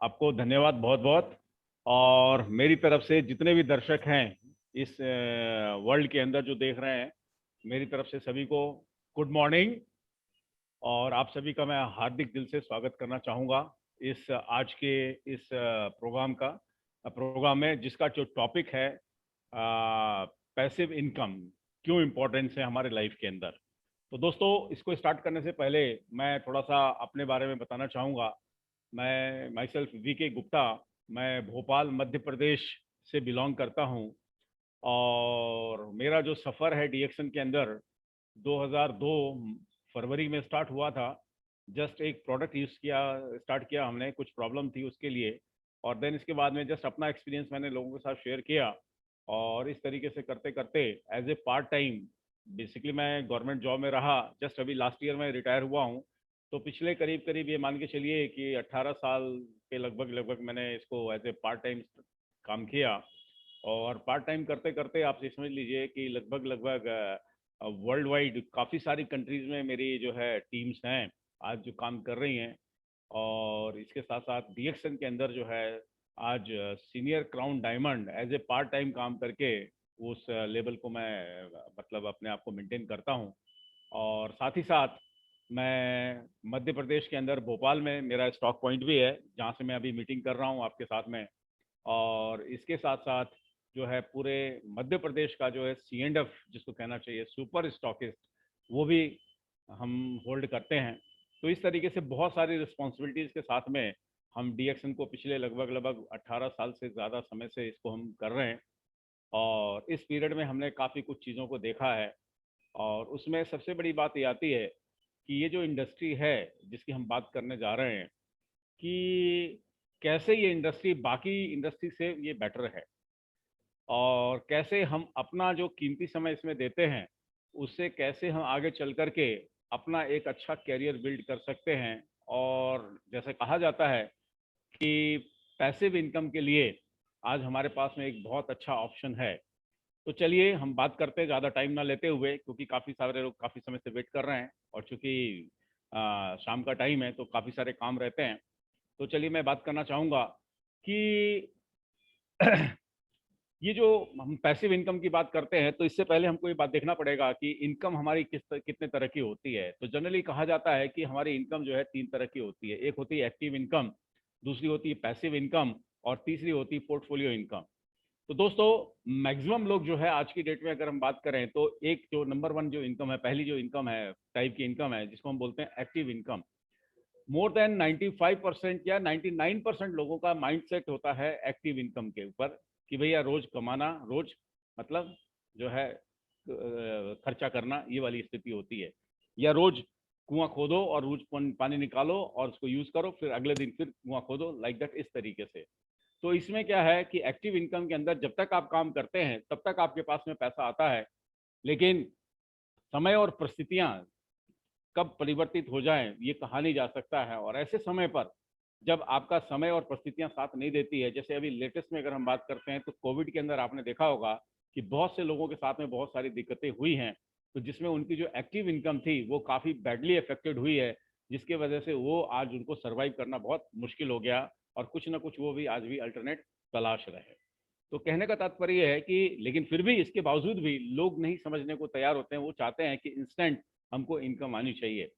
आपको धन्यवाद बहुत बहुत। और मेरी तरफ से जितने भी दर्शक हैं इस वर्ल्ड के अंदर जो देख रहे हैं, मेरी तरफ से सभी को गुड मॉर्निंग। और आप सभी का मैं हार्दिक दिल से स्वागत करना चाहूँगा इस आज के इस प्रोग्राम में, जिसका जो टॉपिक है पैसिव इनकम क्यों इम्पोर्टेंस है हमारे लाइफ के अंदर। तो दोस्तों, इसको स्टार्ट करने से पहले मैं थोड़ा सा अपने बारे में बताना चाहूँगा। मैं माई सेल्फ वी के गुप्ता, मैं भोपाल मध्य प्रदेश से बिलोंग करता हूँ। और मेरा जो सफ़र है डीएक्शन के अंदर 2002 फरवरी में स्टार्ट हुआ था। जस्ट एक प्रोडक्ट यूज़ किया, स्टार्ट किया हमने, कुछ प्रॉब्लम थी उसके लिए। और देन इसके बाद में जस्ट अपना एक्सपीरियंस मैंने लोगों के साथ शेयर किया। और इस तरीके से करते करते as a part time, basically मैं गवर्नमेंट जॉब में रहा। जस्ट अभी लास्ट ईयर में रिटायर हुआ हूँ। तो पिछले करीब करीब ये मान के चलिए कि 18 साल के लगभग लगभग मैंने इसको एज ए पार्ट टाइम काम किया। और पार्ट टाइम करते करते आप ये समझ लीजिए कि लगभग लगभग वर्ल्ड वाइड काफ़ी सारी कंट्रीज में मेरी जो है टीम्स हैं आज जो काम कर रही हैं। और इसके साथ साथ डीएक्शन के अंदर जो है आज senior crown diamond as a part time काम करके उस लेवल को मैं मतलब अपने आप को मेंटेन करता हूं। और साथ ही साथ मैं मध्य प्रदेश के अंदर भोपाल में मेरा स्टॉक पॉइंट भी है, जहां से मैं अभी मीटिंग कर रहा हूं आपके साथ में। और इसके साथ साथ जो है पूरे मध्य प्रदेश का जो है CNF जिसको कहना चाहिए सुपर स्टॉकिस्ट, वो भी हम होल्ड करते हैं। तो इस तरीके से बहुत सारी रिस्पॉन्सिबिलिटीज़ के साथ में हम डीएक्शन को पिछले लगभग लगभग 18 साल से ज़्यादा समय से इसको हम कर रहे हैं। और इस पीरियड में हमने काफ़ी कुछ चीज़ों को देखा है। और उसमें सबसे बड़ी बात ये आती है कि ये जो इंडस्ट्री है जिसकी हम बात करने जा रहे हैं, कि कैसे ये इंडस्ट्री बाकी इंडस्ट्री से ये बेटर है। और कैसे हम अपना जो कीमती समय इसमें देते हैं, उससे कैसे हम आगे चल कर के अपना एक अच्छा करियर बिल्ड कर सकते हैं। और जैसे कहा जाता है कि पैसिव इनकम के लिए आज हमारे पास में एक बहुत अच्छा ऑप्शन है। तो चलिए हम बात करते हैं ज़्यादा टाइम ना लेते हुए, क्योंकि काफ़ी सारे लोग काफ़ी समय से वेट कर रहे हैं। और चूंकि शाम का टाइम है तो काफ़ी सारे काम रहते हैं। तो चलिए मैं बात करना चाहूँगा कि ये जो हम पैसिव इनकम की बात करते हैं, तो इससे पहले हमको ये बात देखना पड़ेगा कि इनकम हमारी कितने तरह की होती है। तो जनरली कहा जाता है कि हमारी इनकम जो है 3 तरह की होती है। एक होती है एक्टिव इनकम, दूसरी होती है पैसिव इनकम, और तीसरी होती है पोर्टफोलियो इनकम। तो दोस्तों, मैक्सिमम लोग जो है आज की डेट में अगर हम बात करें तो एक जो नंबर वन जो इनकम है, पहली जो इनकम है टाइप की इनकम है, जिसको हम बोलते हैं एक्टिव इनकम। मोर देन 95% या 99% लोगों का माइंड सेट होता है एक्टिव इनकम के ऊपर, कि भैया रोज कमाना, रोज मतलब जो है खर्चा करना, ये वाली स्थिति होती है। या रोज कुआं खोदो और रोज पानी निकालो और उसको यूज करो, फिर अगले दिन फिर कुआं खोदो, लाइक दैट, इस तरीके से। तो इसमें क्या है कि एक्टिव इनकम के अंदर जब तक आप काम करते हैं तब तक आपके पास में पैसा आता है। लेकिन समय और परिस्थितियां कब परिवर्तित हो जाएं ये कहा नहीं जा सकता है। और ऐसे समय पर जब आपका समय और परिस्थितियां साथ नहीं देती है, जैसे अभी लेटेस्ट में अगर हम बात करते हैं तो कोविड के अंदर आपने देखा होगा कि बहुत से लोगों के साथ में बहुत सारी दिक्कतें हुई हैं। तो जिसमें उनकी जो एक्टिव इनकम थी वो काफ़ी बैडली अफेक्टेड हुई है, जिसके वजह से वो आज उनको सर्वाइव करना बहुत मुश्किल हो गया। और कुछ ना कुछ वो भी आज भी अल्टरनेट तलाश रहे। तो कहने का तात्पर्य ये है कि लेकिन फिर भी इसके बावजूद भी लोग नहीं समझने को तैयार होते हैं। वो चाहते हैं कि इंस्टेंट हमको इनकम आनी चाहिए।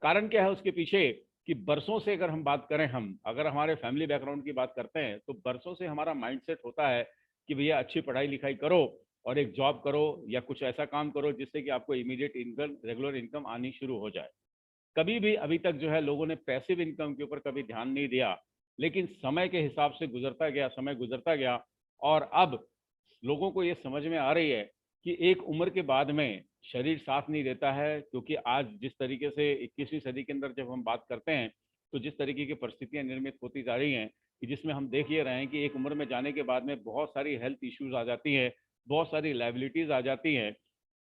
कारण क्या है उसके पीछे, कि बरसों से अगर हम बात करें, हम अगर हमारे फैमिली बैकग्राउंड की बात करते हैं तो बरसों से हमारा माइंडसेट होता है कि भैया अच्छी पढ़ाई लिखाई करो और एक जॉब करो या कुछ ऐसा काम करो जिससे कि आपको इमीडिएट इनकम, रेगुलर इनकम आनी शुरू हो जाए। कभी भी अभी तक जो है लोगों ने पैसिव इनकम के ऊपर कभी ध्यान नहीं दिया। लेकिन समय के हिसाब से गुजरता गया, समय गुजरता गया, और अब लोगों को ये समझ में आ रही है कि एक उम्र के बाद में शरीर साथ नहीं देता है। क्योंकि आज जिस तरीके से 21वीं सदी के अंदर जब हम बात करते हैं तो जिस तरीके की परिस्थितियां निर्मित होती जा रही हैं, कि जिसमें हम देख ये रहे हैं कि एक उम्र में जाने के बाद में बहुत सारी हेल्थ इश्यूज आ जाती हैं, बहुत सारी लाइबिलिटीज आ जाती हैं,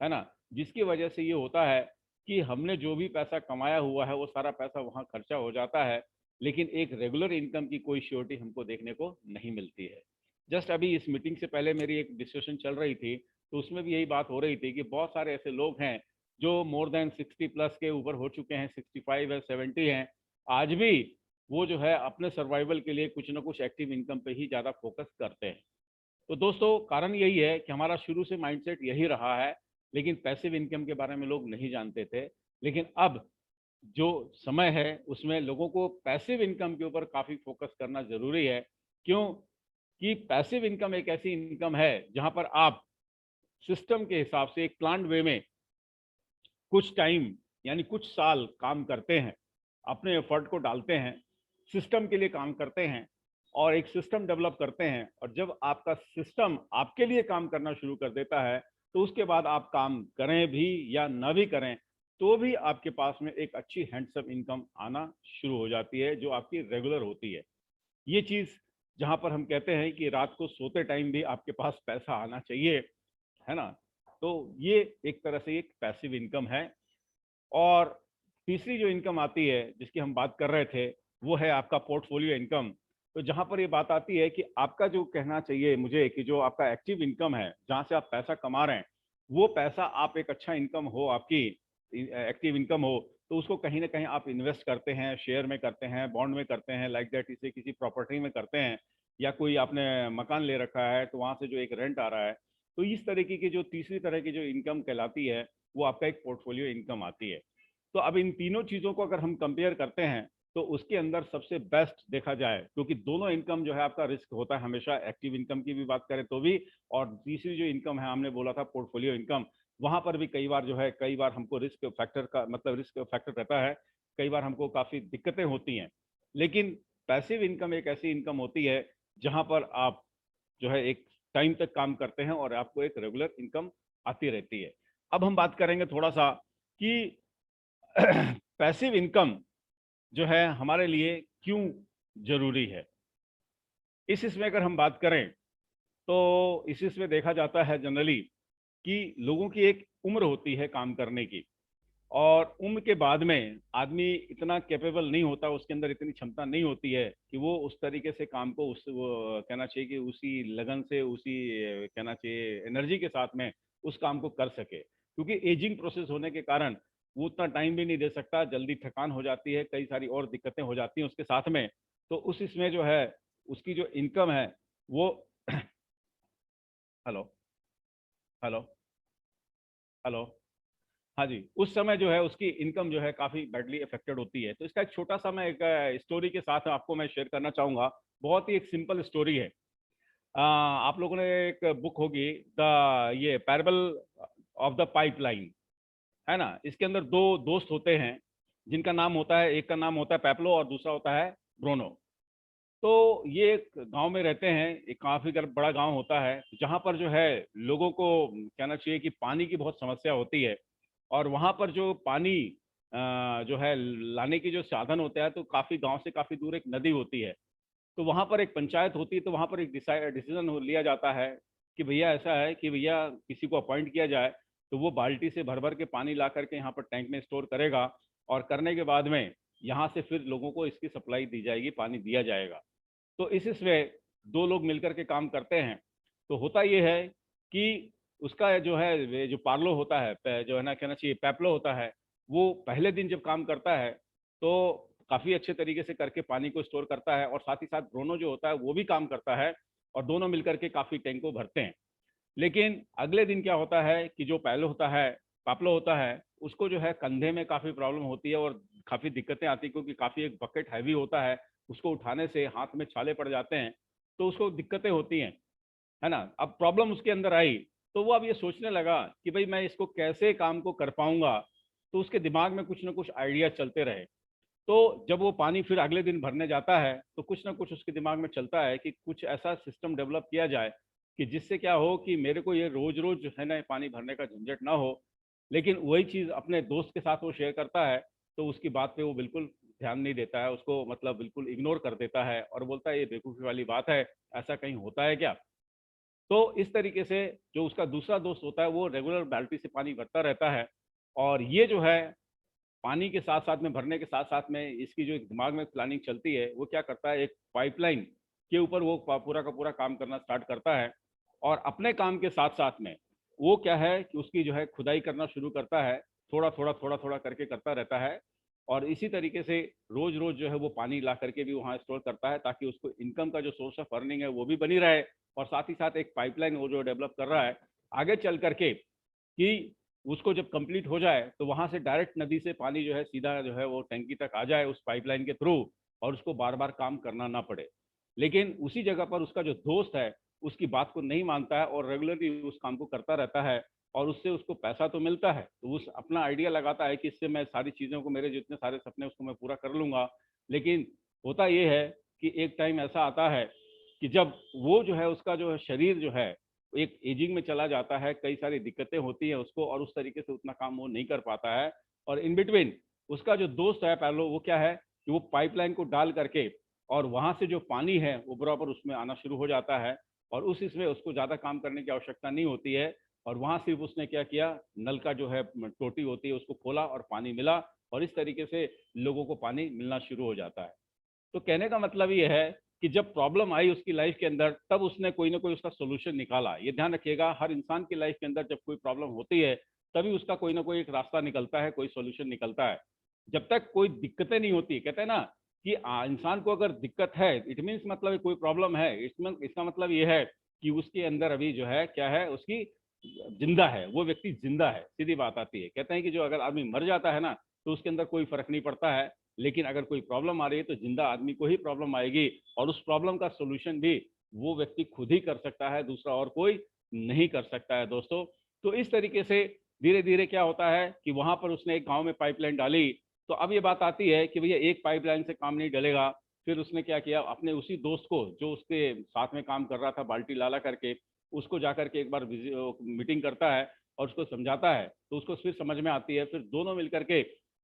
है ना। जिसकी वजह से ये होता है कि हमने जो भी पैसा कमाया हुआ है वो सारा पैसा वहाँ खर्चा हो जाता है। लेकिन एक रेगुलर इनकम की कोई श्योरिटी हमको देखने को नहीं मिलती है। जस्ट अभी इस मीटिंग से पहले मेरी एक डिस्कशन चल रही थी, तो उसमें भी यही बात हो रही थी कि बहुत सारे ऐसे लोग हैं जो मोर देन 60 प्लस के ऊपर हो चुके हैं, 65 है, 70 हैं, आज भी वो जो है अपने सर्वाइवल के लिए कुछ ना कुछ एक्टिव इनकम पे ही ज़्यादा फोकस करते हैं। तो दोस्तों कारण यही है कि हमारा शुरू से माइंडसेट यही रहा है, लेकिन पैसिव इनकम के बारे में लोग नहीं जानते थे। लेकिन अब जो समय है उसमें लोगों को पैसिव इनकम के ऊपर काफ़ी फोकस करना ज़रूरी है। क्यों? कि पैसिव इनकम एक ऐसी इनकम है जहाँ पर आप सिस्टम के हिसाब से एक प्लान्ड वे में कुछ टाइम यानी कुछ साल काम करते हैं, अपने एफर्ट को डालते हैं, सिस्टम के लिए काम करते हैं और एक सिस्टम डेवलप करते हैं, और जब आपका सिस्टम आपके लिए काम करना शुरू कर देता है तो उसके बाद आप काम करें भी या ना भी करें तो भी आपके पास में एक अच्छी हैंडसम इनकम आना शुरू हो जाती है जो आपकी रेगुलर होती है। ये चीज़ जहाँ पर हम कहते हैं कि रात को सोते टाइम भी आपके पास पैसा आना चाहिए, है ना? तो ये एक तरह से एक पैसिव इनकम है। और तीसरी जो इनकम आती है जिसकी हम बात कर रहे थे वो है आपका पोर्टफोलियो इनकम। तो जहाँ पर ये बात आती है कि आपका जो कहना चाहिए मुझे कि जो आपका एक्टिव इनकम है जहाँ से आप पैसा कमा रहे हैं, वो पैसा आप एक अच्छा इनकम हो आपकी एक्टिव इनकम हो तो उसको कहीं ना कहीं आप इन्वेस्ट करते हैं, शेयर में करते हैं, बॉन्ड में करते हैं, लाइक दैट इसे किसी प्रॉपर्टी में करते हैं, या कोई आपने मकान ले रखा है तो वहाँ से जो एक रेंट आ रहा है। तो इस तरीके की जो तीसरी तरह की जो इनकम कहलाती है वो आपका एक पोर्टफोलियो इनकम आती है। तो अब इन तीनों चीज़ों को अगर हम कंपेयर करते हैं तो उसके अंदर सबसे बेस्ट देखा जाए, क्योंकि दोनों इनकम जो है आपका रिस्क होता है हमेशा, एक्टिव इनकम की भी बात करें तो भी, और तीसरी जो इनकम है हमने बोला था पोर्टफोलियो इनकम, वहां पर भी कई बार जो है कई बार हमको रिस्क फैक्टर का मतलब रिस्क फैक्टर रहता है, कई बार हमको काफ़ी दिक्कतें होती हैं। लेकिन पैसिव इनकम एक ऐसी इनकम होती है जहां पर आप जो है एक टाइम तक काम करते हैं और आपको एक रेगुलर इनकम आती रहती है। अब हम बात करेंगे थोड़ा सा कि पैसिव इनकम जो है हमारे लिए क्यों जरूरी है। इसमें अगर हम बात करें तो इसमें देखा जाता है जनरली कि लोगों की एक उम्र होती है काम करने की, और उम्र के बाद में आदमी इतना कैपेबल नहीं होता, उसके अंदर इतनी क्षमता नहीं होती है कि वो उस तरीके से काम को उस वो कहना चाहिए कि उसी लगन से उसी कहना चाहिए एनर्जी के साथ में उस काम को कर सके, क्योंकि एजिंग प्रोसेस होने के कारण वो उतना टाइम भी नहीं दे सकता, जल्दी थकान हो जाती है, कई सारी और दिक्कतें हो जाती हैं उसके साथ में। तो उस इसमें जो है उसकी जो इनकम है वो हेलो हेलो हेलो, हाँ जी, उस समय जो है उसकी इनकम जो है काफ़ी बैडली अफेक्टेड होती है। तो इसका एक छोटा सा मैं एक स्टोरी के साथ आपको मैं शेयर करना चाहूँगा। बहुत ही एक सिंपल स्टोरी है। आप लोगों ने एक बुक होगी द ये पैराबल ऑफ द पाइपलाइन, है ना? इसके अंदर दो दोस्त होते हैं जिनका नाम होता है, एक का नाम होता है पेप्लो और दूसरा होता है ब्रोनो। तो ये एक गांव में रहते हैं, एक काफ़ी बड़ा गांव होता है जहां पर जो है लोगों को कहना चाहिए कि पानी की बहुत समस्या होती है, और वहां पर जो पानी जो है लाने की जो साधन होता है तो काफ़ी गांव से काफ़ी दूर एक नदी होती है। तो वहां पर एक पंचायत होती है, तो वहां पर एक डिसीजन लिया जाता है कि भैया ऐसा है कि भैया किसी को अपॉइंट किया जाए तो वो बाल्टी से भर भर के पानी ला करके यहाँ पर टैंक में स्टोर करेगा, और करने के बाद में यहाँ से फिर लोगों को इसकी सप्लाई दी जाएगी, पानी दिया जाएगा। तो इसमें दो लोग मिलकर के काम करते हैं। तो होता ये है कि उसका जो है जो पार्लो होता है जो है ना कहना चाहिए पैप्लो होता है, वो पहले दिन जब काम करता है तो काफ़ी अच्छे तरीके से करके पानी को स्टोर करता है, और साथ ही साथ ब्रोनो जो होता है वो भी काम करता है, और दोनों मिलकर के काफ़ी टैंक को भरते हैं। लेकिन अगले दिन क्या होता है कि जो पहले होता है पापलो होता है उसको जो है कंधे में काफ़ी प्रॉब्लम होती है और काफ़ी दिक्कतें आती है, क्योंकि काफ़ी एक बकेट हैवी होता है, उसको उठाने से हाथ में छाले पड़ जाते हैं, तो उसको दिक्कतें होती हैं, है ना? अब प्रॉब्लम उसके अंदर आई तो वो अब ये सोचने लगा कि भाई मैं इसको कैसे काम को कर पाऊंगा। तो उसके दिमाग में कुछ ना कुछ आइडिया चलते रहे। तो जब वो पानी फिर अगले दिन भरने जाता है तो कुछ ना कुछ उसके दिमाग में चलता है कि कुछ ऐसा सिस्टम डेवलप किया जाए कि जिससे क्या हो कि मेरे को ये रोज रोज जो है ना पानी भरने का झंझट ना हो। लेकिन वही चीज़ अपने दोस्त के साथ वो शेयर करता है तो उसकी बात पे वो बिल्कुल ध्यान नहीं देता है, उसको मतलब बिल्कुल इग्नोर कर देता है और बोलता है ये बेवकूफ़ी वाली बात है, ऐसा कहीं होता है क्या? तो इस तरीके से जो उसका दूसरा दोस्त होता है वो रेगुलर बाल्टी से पानी भरता रहता है, और ये जो है पानी के साथ साथ में भरने के साथ साथ में इसकी जो एक दिमाग में प्लानिंग चलती है वो क्या करता है, एक पाइपलाइन के ऊपर वो पूरा का पूरा काम करना स्टार्ट करता है, और अपने काम के साथ साथ में वो क्या है कि उसकी जो है खुदाई करना शुरू करता है, थोड़ा थोड़ा थोड़ा थोड़ा करके करता रहता है। और इसी तरीके से रोज रोज जो है वो पानी ला करके भी वहाँ स्टोर करता है, ताकि उसको इनकम का जो सोर्स ऑफ अर्निंग है वो भी बनी रहे, और साथ ही साथ एक पाइपलाइन वो जो डेवलप कर रहा है आगे चल करके कि उसको जब कंप्लीट हो जाए तो वहां से डायरेक्ट नदी से पानी जो है सीधा जो है वो टंकी तक आ जाए उस पाइपलाइन के थ्रू, और उसको बार बार काम करना ना पड़े। लेकिन उसी जगह पर उसका जो दोस्त है उसकी बात को नहीं मानता है और रेगुलरली उस काम को करता रहता है, और उससे उसको पैसा तो मिलता है, तो उस अपना आइडिया लगाता है कि इससे मैं सारी चीज़ों को, मेरे जितने सारे सपने उसको मैं पूरा कर लूंगा। लेकिन होता ये है कि एक टाइम ऐसा आता है कि जब वो जो है उसका जो शरीर जो है एक एजिंग में चला जाता है, कई सारी दिक्कतें होती हैं उसको, और उस तरीके से उतना काम वो नहीं कर पाता है। और इन बिटवीन उसका जो दोस्त है पहलो, वो क्या है कि वो पाइपलाइन को डाल करके और वहां से जो पानी है वो बराबर उसमें आना शुरू हो जाता है, और उस इसमें उसको ज़्यादा काम करने की आवश्यकता नहीं होती है। और वहां सिर्फ उसने क्या किया, नल का जो है टोटी होती है उसको खोला और पानी मिला, और इस तरीके से लोगों को पानी मिलना शुरू हो जाता है। तो कहने का मतलब ये है कि जब प्रॉब्लम आई उसकी लाइफ के अंदर, तब उसने कोई ना कोई उसका सोल्यूशन निकाला। ये ध्यान रखिएगा, हर इंसान की लाइफ के अंदर जब कोई प्रॉब्लम होती है तभी उसका कोई ना कोई एक रास्ता निकलता है, कोई सोल्यूशन निकलता है। जब तक कोई दिक्कतें नहीं होती, कहते हैं ना कि इंसान को अगर दिक्कत है इट मीन्स मतलब कोई प्रॉब्लम है, इसमें इसका मतलब ये है कि उसके अंदर अभी जो है क्या है, उसकी जिंदा है, वो व्यक्ति जिंदा है, सीधी बात आती है। कहते हैं कि जो अगर आदमी मर जाता है ना तो उसके अंदर कोई फर्क नहीं पड़ता है, लेकिन अगर कोई प्रॉब्लम आ रही है तो जिंदा आदमी को ही प्रॉब्लम आएगी, और उस प्रॉब्लम का सोल्यूशन भी वो व्यक्ति खुद ही कर सकता है, दूसरा और कोई नहीं कर सकता है दोस्तों। तो इस तरीके से धीरे धीरे क्या होता है कि वहां पर उसने एक गांव में पाइपलाइन डाली। तो अब ये बात आती है कि भैया एक पाइपलाइन से काम नहीं डलेगा। फिर उसने क्या किया, अपने उसी दोस्त को जो उसके साथ में काम कर रहा था बाल्टी लाला करके, उसको जाकर के एक बार मीटिंग करता है और उसको समझाता है, तो उसको फिर समझ में आती है। फिर दोनों मिलकर के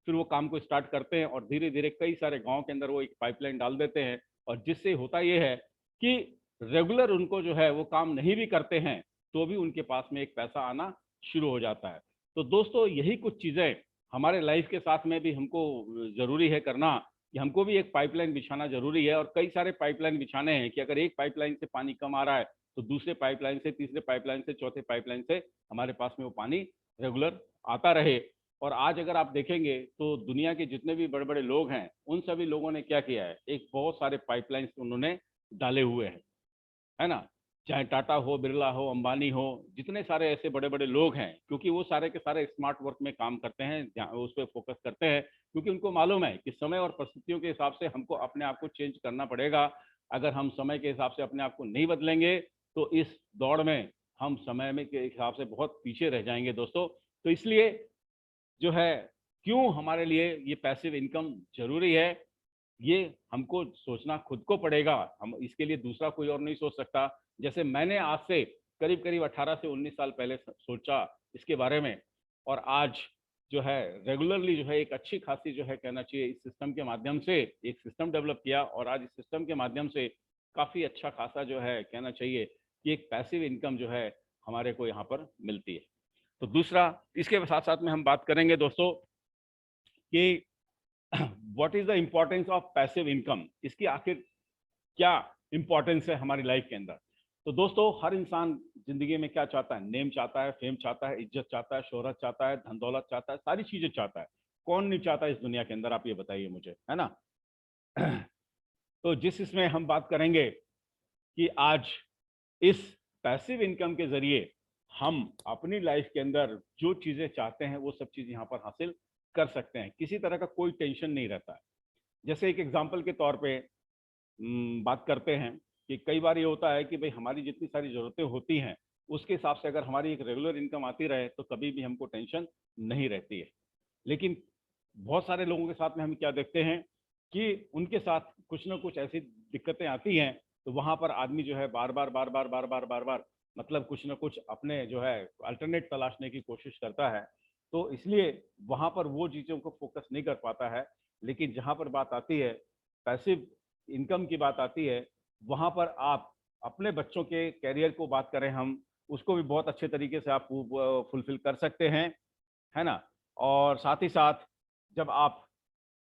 फिर वो काम को स्टार्ट करते हैं, और धीरे धीरे कई सारे गांव के अंदर वो एक पाइपलाइन डाल देते हैं। और जिससे होता ये है कि रेगुलर उनको जो है वो काम नहीं भी करते हैं तो भी उनके पास में एक पैसा आना शुरू हो जाता है। तो दोस्तों यही कुछ चीज़ें हमारे लाइफ के साथ में भी हमको ज़रूरी है करना, कि हमको भी एक पाइपलाइन बिछाना ज़रूरी है, और कई सारे पाइपलाइन बिछाने हैं कि अगर एक पाइपलाइन से पानी कम आ रहा है तो दूसरे पाइपलाइन से, तीसरे पाइपलाइन से, चौथे पाइपलाइन से हमारे पास में वो पानी रेगुलर आता रहे। और आज अगर आप देखेंगे तो दुनिया के जितने भी बड़े बड़े लोग हैं उन सभी लोगों ने क्या किया है, एक बहुत सारे पाइपलाइंस उन्होंने डाले हुए हैं, है ना। चाहे टाटा हो, बिरला हो, अंबानी हो, जितने सारे ऐसे बड़े बड़े लोग हैं, क्योंकि वो सारे के सारे स्मार्ट वर्क में काम करते हैं, उस पर फोकस करते हैं, क्योंकि उनको मालूम है कि समय और परिस्थितियों के हिसाब से हमको अपने आप को चेंज करना पड़ेगा। अगर हम समय के हिसाब से अपने आप को नहीं बदलेंगे तो इस दौड़ में हम समय में के हिसाब से बहुत पीछे रह जाएंगे दोस्तों। तो इसलिए जो है, क्यों हमारे लिए ये पैसिव इनकम जरूरी है, ये हमको सोचना खुद को पड़ेगा। हम इसके लिए दूसरा कोई और नहीं सोच सकता। जैसे मैंने आज से करीब करीब 18 से 19 साल पहले सोचा इसके बारे में, और आज जो है रेगुलरली जो है एक अच्छी खासी जो है कहना चाहिए इस सिस्टम के माध्यम से एक सिस्टम डेवलप किया, और आज इस सिस्टम के माध्यम से काफ़ी अच्छा खासा जो है कहना चाहिए कि एक पैसिव इनकम जो है हमारे को यहाँ पर मिलती है। तो दूसरा, इसके साथ साथ में हम बात करेंगे दोस्तों कि what is the importance of passive income, इसकी आखिर क्या इंपॉर्टेंस है हमारी लाइफ के अंदर। तो दोस्तों हर इंसान जिंदगी में क्या चाहता है, नेम चाहता है, फेम चाहता है, इज्जत चाहता है, शोहरत चाहता है, धन दौलत चाहता है, सारी चीजें चाहता है। कौन नहीं चाहता इस दुनिया के अंदर, आप ये बताइए मुझे, है ना। तो जिस इसमें हम बात करेंगे कि आज इस पैसिव इनकम के जरिए हम अपनी लाइफ के अंदर जो चीजें चाहते हैं वो सब चीज यहाँ पर हासिल कर सकते हैं, किसी तरह का कोई टेंशन नहीं रहता है। जैसे एक एग्जाम्पल के तौर पे बात करते हैं कि कई बार ये होता है कि भाई हमारी जितनी सारी ज़रूरतें होती हैं उसके हिसाब से अगर हमारी एक रेगुलर इनकम आती रहे तो कभी भी हमको टेंशन नहीं रहती है। लेकिन बहुत सारे लोगों के साथ में हम क्या देखते हैं कि उनके साथ कुछ ना कुछ ऐसी दिक्कतें आती हैं, तो वहाँ पर आदमी जो है बार बार बार बार बार बार बार बार मतलब कुछ ना कुछ अपने जो है अल्टरनेट तलाशने की कोशिश करता है। तो इसलिए वहाँ पर वो चीज़ों को फोकस नहीं कर पाता है। लेकिन जहाँ पर बात आती है पैसिव इनकम की, बात आती है, वहाँ पर आप अपने बच्चों के कैरियर को बात करें हम, उसको भी बहुत अच्छे तरीके से आप फुलफिल कर सकते हैं, है ना। और साथ ही साथ जब आप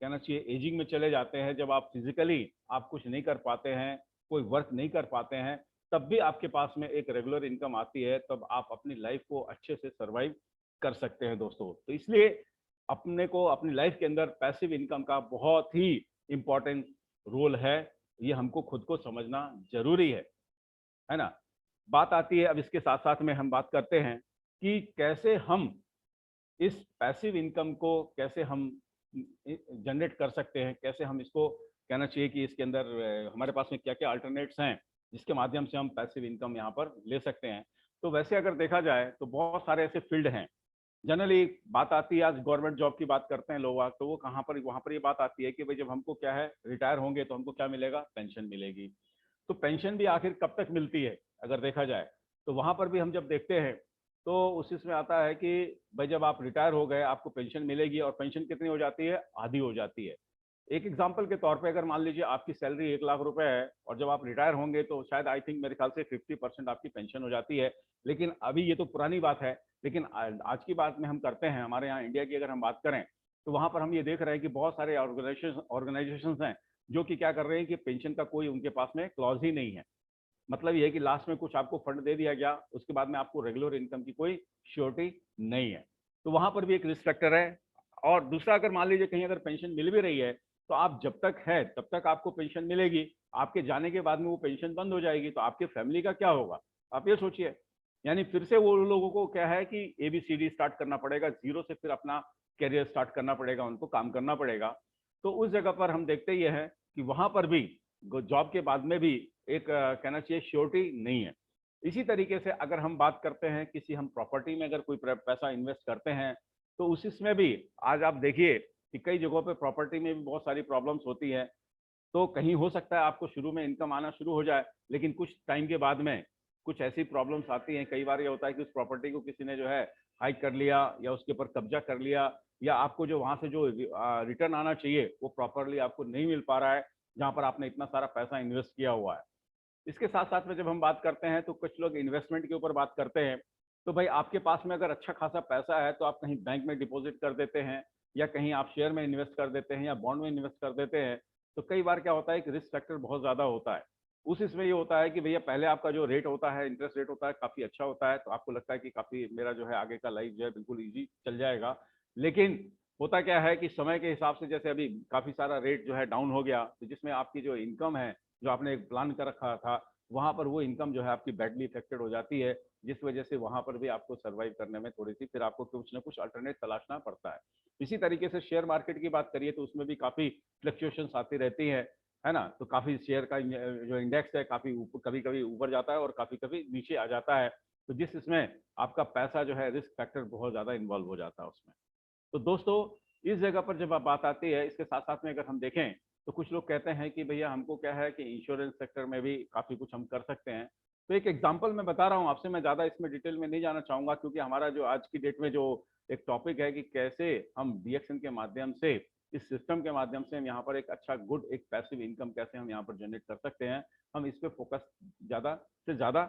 कहना चाहिए एजिंग में चले जाते हैं, जब आप फिजिकली आप कुछ नहीं कर पाते हैं, कोई वर्क नहीं कर पाते हैं, तब भी आपके पास में एक रेगुलर इनकम आती है, तब आप अपनी लाइफ को अच्छे से सर्वाइव कर सकते हैं दोस्तों। तो इसलिए अपने को अपनी लाइफ के अंदर पैसिव इनकम का बहुत ही इंपॉर्टेंट रोल है। ये हमको खुद को समझना जरूरी है ना। बात आती है अब इसके साथ साथ में हम बात करते हैं कि कैसे हम इस पैसिव इनकम को कैसे हम जनरेट कर सकते हैं, कैसे हम इसको कहना चाहिए कि इसके अंदर हमारे पास में क्या क्या अल्टरनेट्स हैं जिसके माध्यम से हम पैसिव इनकम यहाँ पर ले सकते हैं। तो वैसे अगर देखा जाए तो बहुत सारे ऐसे फील्ड हैं। जनरली बात आती है, आज गवर्नमेंट जॉब की बात करते हैं लोग, तो वो कहाँ पर वहाँ पर ये बात आती है कि भाई जब हमको क्या है रिटायर होंगे तो हमको क्या मिलेगा, पेंशन मिलेगी। तो पेंशन भी आखिर कब तक मिलती है अगर देखा जाए, तो वहां पर भी हम जब देखते हैं तो उस इसमें आता है कि भाई जब आप रिटायर हो गए आपको पेंशन मिलेगी, और पेंशन कितनी हो जाती है, आधी हो जाती है। एक एग्जांपल के तौर पे अगर मान लीजिए आपकी सैलरी 1 लाख रुपए है और जब आप रिटायर होंगे तो शायद आई थिंक मेरे ख्याल से 50% आपकी पेंशन हो जाती है। लेकिन अभी ये तो पुरानी बात है, लेकिन आज की बात में हम करते हैं, हमारे यहाँ इंडिया की अगर हम बात करें तो वहां पर हम ये देख रहे हैं कि बहुत सारे ऑर्गेनाइजेशन हैं जो कि क्या कर रहे हैं कि पेंशन का कोई उनके पास में क्लॉज ही नहीं है। मतलब ये है कि लास्ट में कुछ आपको फंड दे दिया गया, उसके बाद में आपको रेगुलर इनकम की कोई श्योरिटी नहीं है। तो वहां पर भी एक रिस्क फैक्टर है। और दूसरा, अगर मान लीजिए कहीं अगर पेंशन मिल भी रही है तो आप जब तक है तब तक आपको पेंशन मिलेगी, आपके जाने के बाद में वो पेंशन बंद हो जाएगी, तो आपके फैमिली का क्या होगा, आप ये सोचिए। यानी फिर से वो लोगों को क्या है कि ABCD स्टार्ट करना पड़ेगा, जीरो से फिर अपना करियर स्टार्ट करना पड़ेगा, उनको काम करना पड़ेगा। तो उस जगह पर हम देखते ये हैं कि वहां पर भी जॉब के बाद में भी एक कहना चाहिए श्योरिटी नहीं है। इसी तरीके से अगर हम बात करते हैं किसी हम प्रॉपर्टी में अगर कोई पैसा इन्वेस्ट करते हैं तो उस इसमें भी आज आप देखिए कि कई जगहों पे प्रॉपर्टी में भी बहुत सारी प्रॉब्लम्स होती है। तो कहीं हो सकता है आपको शुरू में इनकम आना शुरू हो जाए, लेकिन कुछ टाइम के बाद में कुछ ऐसी प्रॉब्लम्स आती हैं। कई बार ये होता है कि उस प्रॉपर्टी को किसी ने जो है हाइक कर लिया या उसके ऊपर कब्जा कर लिया, या आपको जो वहां से जो रिटर्न आना चाहिए वो प्रॉपरली आपको नहीं मिल पा रहा है जहां पर आपने इतना सारा पैसा इन्वेस्ट किया हुआ है। इसके साथ साथ में जब हम बात करते हैं तो कुछ लोग इन्वेस्टमेंट के ऊपर बात करते हैं। तो भाई आपके पास में अगर अच्छा खासा पैसा है तो आप कहीं बैंक में डिपॉजिट कर देते हैं, या कहीं आप शेयर में इन्वेस्ट कर देते हैं, या बॉन्ड में इन्वेस्ट कर देते हैं। तो कई बार क्या होता है कि रिस्क फैक्टर बहुत ज्यादा होता है। उस इसमें ये होता है कि भैया पहले आपका जो रेट होता है, इंटरेस्ट रेट होता है, काफी अच्छा होता है, तो आपको लगता है कि काफी मेरा जो है आगे का लाइफ जो है बिल्कुल ईजी चल जाएगा। लेकिन होता क्या है कि समय के हिसाब से जैसे अभी काफी सारा रेट जो है डाउन हो गया, तो जिसमें आपकी जो इनकम है, जो आपने एक प्लान कर रखा था, वहां पर वो इनकम जो है आपकी बैडली इफेक्टेड हो जाती है, जिस वजह से वहां पर भी आपको सर्वाइव करने में थोड़ी सी फिर आपको कुछ ना कुछ अल्टरनेट तलाशना पड़ता है। इसी तरीके से शेयर मार्केट की बात करिए तो उसमें भी काफी फ्लक्चुएशन आती रहती है ना। तो काफी शेयर का जो इंडेक्स है काफी कभी कभी ऊपर जाता है और काफी कभी नीचे आ जाता है। तो जिस इसमें आपका पैसा जो है रिस्क फैक्टर बहुत ज्यादा इन्वॉल्व हो जाता है उसमें। तो दोस्तों, इस जगह पर जब बात आती है, इसके साथ साथ में अगर हम देखें तो कुछ लोग कहते हैं कि भैया हमको क्या है कि इंश्योरेंस सेक्टर में भी काफी कुछ हम कर सकते हैं। तो एक एग्जांपल मैं बता रहा हूँ आपसे, मैं ज्यादा इसमें डिटेल में नहीं जाना चाहूंगा क्योंकि हमारा जो आज की डेट में जो एक टॉपिक है कि कैसे हम डीएक्सन के माध्यम से, इस सिस्टम के माध्यम से हम यहाँ पर एक अच्छा गुड एक पैसिव इनकम कैसे हम यहाँ पर जनरेट कर सकते हैं, हम इस पर फोकस ज्यादा से ज्यादा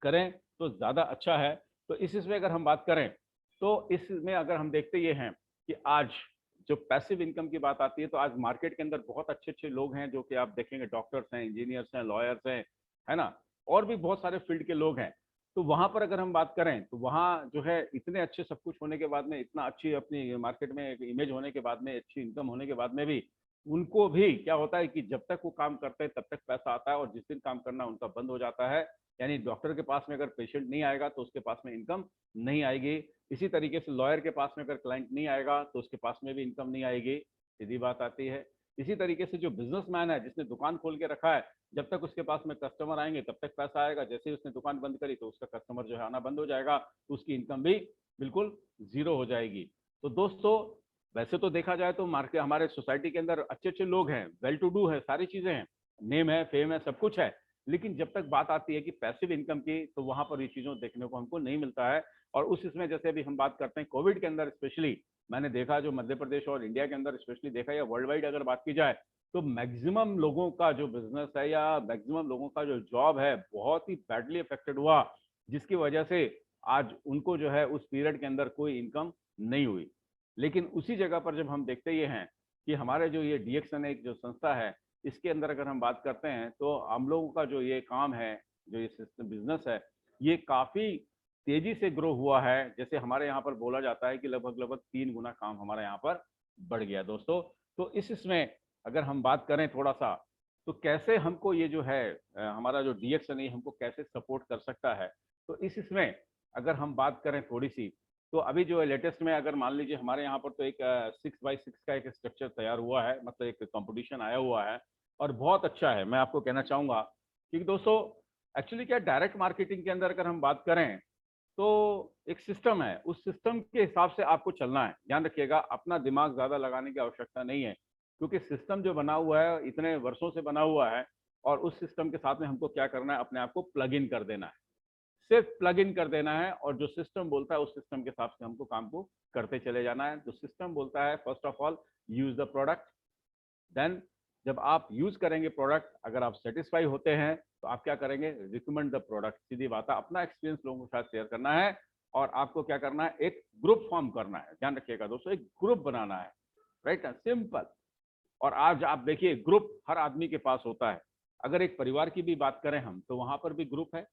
करें तो ज्यादा अच्छा है। तो इस इसमें अगर हम बात करें तो इसमें अगर हम देखते ये हैं कि आज जो पैसिव इनकम की बात आती है तो आज मार्केट के अंदर बहुत अच्छे अच्छे लोग हैं जो कि आप देखेंगे डॉक्टर्स हैं, इंजीनियर्स हैं, लॉयर्स हैं, है ना, और भी बहुत सारे फील्ड के लोग हैं। तो वहां पर अगर हम बात करें तो वहाँ जो है इतने अच्छे सब कुछ होने के बाद में, इतना अच्छी अपनी मार्केट में एक इमेज होने के बाद में, अच्छी इनकम होने के बाद में भी उनको भी क्या होता है कि जब तक वो काम करते हैं तब तक पैसा आता है, और जिस दिन काम करना उनका बंद हो जाता है। यानी डॉक्टर के पास में अगर पेशेंट नहीं आएगा तो उसके पास में इनकम नहीं आएगी। इसी तरीके से लॉयर के पास में अगर क्लाइंट नहीं आएगा तो उसके पास में भी इनकम नहीं आएगी, सीधी बात आती है। इसी तरीके से जो बिजनेसमैन है जिसने दुकान खोल के रखा है, जब तक उसके पास में कस्टमर आएंगे तब तक पैसा आएगा, जैसे ही उसने दुकान बंद करी तो उसका कस्टमर जो है आना बंद हो जाएगा, तो उसकी इनकम भी बिल्कुल जीरो हो जाएगी। तो दोस्तों, वैसे तो देखा जाए तो मार्केट हमारे सोसाइटी के अंदर अच्छे अच्छे लोग हैं, वेल टू डू है, सारी चीजें हैं, नेम है, फेम है, सब कुछ है। लेकिन जब तक बात आती है कि पैसिव इनकम की, तो वहां पर ये चीजों देखने को हमको नहीं मिलता है। और उस इसमें जैसे अभी हम बात करते हैं कोविड के अंदर स्पेशली, मैंने देखा जो मध्य प्रदेश और इंडिया के अंदर स्पेशली देखा, या वर्ल्ड वाइड अगर बात की जाए, तो मैक्सिमम लोगों का जो बिजनेस है या मैक्सिमम लोगों का जो जॉब है बहुत ही बैडली अफेक्टेड हुआ, जिसकी वजह से आज उनको जो है उस पीरियड के अंदर कोई इनकम नहीं हुई। लेकिन उसी जगह पर जब हम देखते ये हैं कि हमारे जो ये डीएक्सन एक जो संस्था है, इसके अंदर अगर हम बात करते हैं तो हम लोगों का जो ये काम है, जो ये सिस्टम बिजनेस है, ये काफी तेजी से ग्रो हुआ है, जैसे हमारे यहाँ पर बोला जाता है कि लगभग लगभग 3 गुना काम हमारे यहाँ पर बढ़ गया दोस्तों। तो इसमें अगर हम बात करें थोड़ा सा, तो कैसे हमको ये जो है हमारा जो डीएक्स है हमको कैसे सपोर्ट कर सकता है, तो इसमें अगर हम बात करें थोड़ी सी, तो अभी जो है लेटेस्ट में अगर मान लीजिए हमारे यहाँ पर तो एक 6x6 का एक स्ट्रक्चर तैयार हुआ है, मतलब एक कंपटीशन आया हुआ है और बहुत अच्छा है। मैं आपको कहना चाहूंगा कि दोस्तों एक्चुअली क्या डायरेक्ट मार्केटिंग के अंदर अगर हम बात करें तो एक सिस्टम है, उस सिस्टम के हिसाब से आपको चलना है। ध्यान रखिएगा, अपना दिमाग ज्यादा लगाने की आवश्यकता नहीं है, क्योंकि सिस्टम जो बना हुआ है इतने वर्षों से बना हुआ है, और उस सिस्टम के साथ में हमको क्या करना है, अपने आप को प्लग इन कर देना है, सिर्फ प्लग इन कर देना है, और जो सिस्टम बोलता है उस सिस्टम के हिसाब से हमको काम को करते चले जाना है। जो सिस्टम बोलता है first of all use the product, then जब आप यूज करेंगे प्रोडक्ट, अगर आप सेटिस्फाई होते हैं तो आप क्या करेंगे, रिकमेंड द प्रोडक्ट। सीधी बात है, अपना एक्सपीरियंस लोगों के साथ शेयर करना है, और आपको क्या करना है, एक ग्रुप फॉर्म करना है। ध्यान रखिएगा दोस्तों, एक ग्रुप बनाना है, राइट, सिंपल। और आज आप देखिए ग्रुप हर आदमी के पास होता है। अगर एक परिवार की भी बात करें हम, तो वहां पर भी ग्रुप है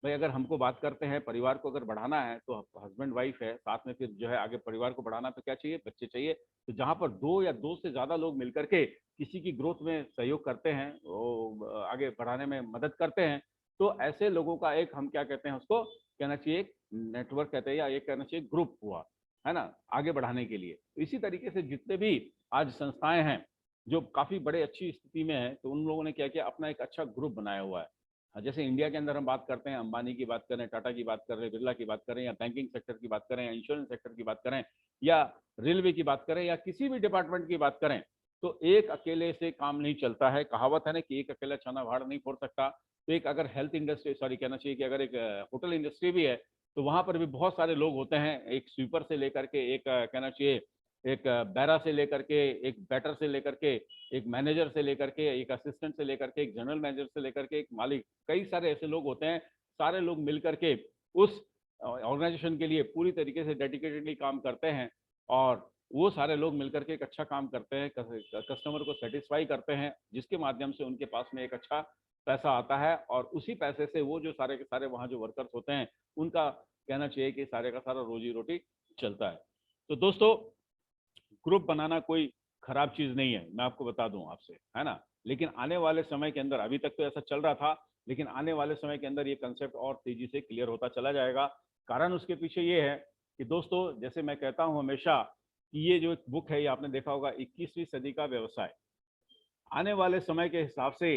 भाई। अगर हमको बात करते हैं परिवार को अगर बढ़ाना है तो हस्बैंड वाइफ है, साथ में फिर जो है आगे परिवार को बढ़ाना तो क्या चाहिए, बच्चे चाहिए। तो जहां पर दो या दो से ज्यादा लोग मिलकर के किसी की ग्रोथ में सहयोग करते हैं, वो आगे बढ़ाने में मदद करते हैं, तो ऐसे लोगों का एक हम क्या कहते हैं, उसको कहना चाहिए एक नेटवर्क कहते हैं, या एक कहना चाहिए ग्रुप हुआ, है ना, आगे बढ़ाने के लिए। तो इसी तरीके से जितने भी आज संस्थाएं हैं जो काफी बड़े अच्छी स्थिति में है, तो उन लोगों ने क्या किया, अपना एक अच्छा ग्रुप बनाया हुआ है। जैसे इंडिया के अंदर हम बात करते हैं, अंबानी की बात करें, टाटा की बात करें, बिरला की बात करें, या बैंकिंग सेक्टर की बात करें, या इंश्योरेंस सेक्टर की बात करें, या रेलवे की बात करें, या किसी भी डिपार्टमेंट की बात करें, तो एक अकेले से काम नहीं चलता है। कहावत है ना कि एक अकेला चना भाड़ नहीं फोड़ सकता। तो एक अगर हेल्थ इंडस्ट्री, सॉरी कहना चाहिए कि अगर एक होटल इंडस्ट्री भी है, तो वहां पर भी बहुत सारे लोग होते हैं, एक स्वीपर से लेकर के, एक कहना चाहिए एक बैरा से लेकर के, एक बैटर से लेकर के, एक मैनेजर से लेकर के, एक असिस्टेंट से लेकर के, एक जनरल मैनेजर से लेकर के, एक मालिक, कई सारे ऐसे लोग होते हैं। सारे लोग मिलकर के उस ऑर्गेनाइजेशन के लिए पूरी तरीके से डेडिकेटेडली काम करते हैं, और वो सारे लोग मिलकर के एक अच्छा काम करते हैं, कस्टमर को सेटिस्फाई करते हैं, जिसके माध्यम से उनके पास में एक अच्छा पैसा आता है, और उसी पैसे से वो जो सारे के सारे वहाँ जो वर्कर्स होते हैं, उनका कहना चाहिए कि सारे का सारा रोजी रोटी चलता है। तो दोस्तों ग्रुप बनाना कोई खराब चीज नहीं है, मैं आपको बता दूं आपसे, है ना। लेकिन आने वाले समय के अंदर, अभी तक तो ऐसा चल रहा था, लेकिन आने वाले समय के अंदर ये कंसेप्ट और तेजी से क्लियर होता चला जाएगा। कारण उसके पीछे ये है कि दोस्तों, जैसे मैं कहता हूं हमेशा कि ये जो एक बुक है, ये आपने देखा होगा, 21वीं सदी का व्यवसाय। आने वाले समय के हिसाब से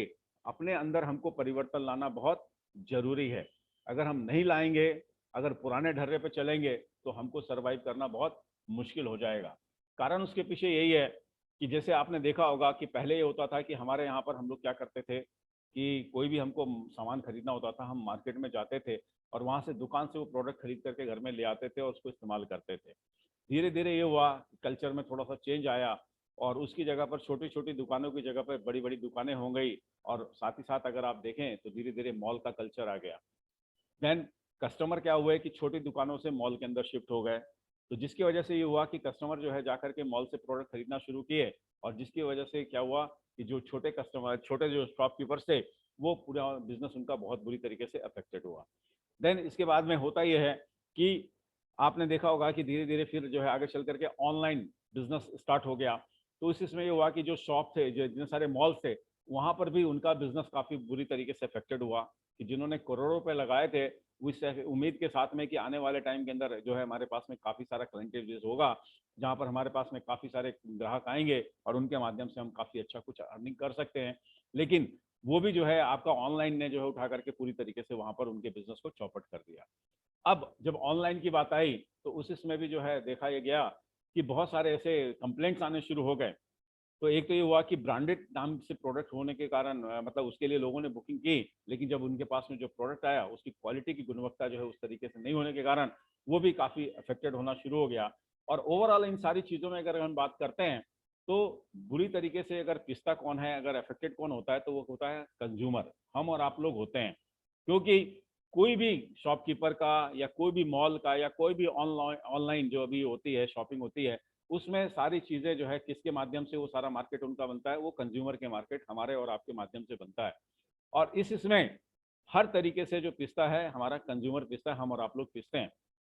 अपने अंदर हमको परिवर्तन लाना बहुत जरूरी है। अगर हम नहीं लाएंगे, अगर पुराने ढर्रे पे चलेंगे, तो हमको सरवाइव करना बहुत मुश्किल हो जाएगा। कारण उसके पीछे यही है कि जैसे आपने देखा होगा कि पहले ये होता था कि हमारे यहाँ पर हम लोग क्या करते थे कि कोई भी हमको सामान खरीदना होता था, हम मार्केट में जाते थे, और वहां से दुकान से वो प्रोडक्ट खरीद करके घर में ले आते थे और उसको इस्तेमाल करते थे। धीरे धीरे ये हुआ, कल्चर में थोड़ा सा चेंज आया, और उसकी जगह पर छोटी छोटी दुकानों की जगह पर बड़ी बड़ी दुकानें हो गई, और साथ ही साथ अगर आप देखें तो धीरे धीरे मॉल का कल्चर आ गया। देन कस्टमर क्या हुए कि छोटी दुकानों से मॉल के अंदर शिफ्ट हो गए, तो जिसकी वजह से ये हुआ कि कस्टमर जो है जाकर के मॉल से प्रोडक्ट खरीदना शुरू किए, और जिसकी वजह से क्या हुआ कि जो छोटे कस्टमर, छोटे जो शॉपकीपर्स थे, वो पूरा बिजनेस उनका बहुत बुरी तरीके से अफेक्टेड हुआ। देन इसके बाद में होता यह है कि आपने देखा होगा कि धीरे धीरे फिर जो है आगे चल करके ऑनलाइन बिजनेस स्टार्ट हो गया। तो इसमें ये हुआ कि जो शॉप थे, जो जितने सारे मॉल्स थे, वहां पर भी उनका बिजनेस काफी बुरी तरीके से अफेक्टेड हुआ, कि जिन्होंने करोड़ों रुपए लगाए थे, उस उम्मीद के साथ में कि आने वाले टाइम के अंदर जो है हमारे पास में काफी सारा क्लाइंटेल बेस होगा, जहां पर हमारे पास में काफी सारे ग्राहक आएंगे, और उनके माध्यम से हम काफी अच्छा कुछ अर्निंग कर सकते हैं। लेकिन वो भी जो है आपका ऑनलाइन ने जो है उठा करके पूरी तरीके से वहां पर उनके बिजनेस को चौपट कर दिया। अब जब ऑनलाइन की बात आई, तो उस इसमें भी जो है देखा यह गया कि बहुत सारे ऐसे कंप्लेंट्स आने शुरू हो गए। तो एक तो ये हुआ कि ब्रांडेड नाम से प्रोडक्ट होने के कारण मतलब उसके लिए लोगों ने बुकिंग की, लेकिन जब उनके पास में जो प्रोडक्ट आया, उसकी क्वालिटी की गुणवत्ता जो है उस तरीके से नहीं होने के कारण वो भी काफ़ी अफेक्टेड होना शुरू हो गया। और ओवरऑल इन सारी चीज़ों में अगर हम बात करते हैं, तो बुरी तरीके से अगर पिसता कौन है, अगर अफेक्टेड कौन होता है, तो वो होता है कंज्यूमर, हम और आप लोग होते हैं। क्योंकि कोई भी शॉपकीपर का, या कोई भी मॉल का, या कोई भी ऑनलाइन ऑनलाइन जो अभी होती है शॉपिंग होती है, उसमें सारी चीजें जो है किसके माध्यम से वो सारा मार्केट उनका बनता है, वो कंज्यूमर के मार्केट हमारे और आपके माध्यम से बनता है। और इस इसमें हर तरीके से जो पिसता है, हमारा कंज्यूमर पिसता है, हम और आप लोग पिसते हैं,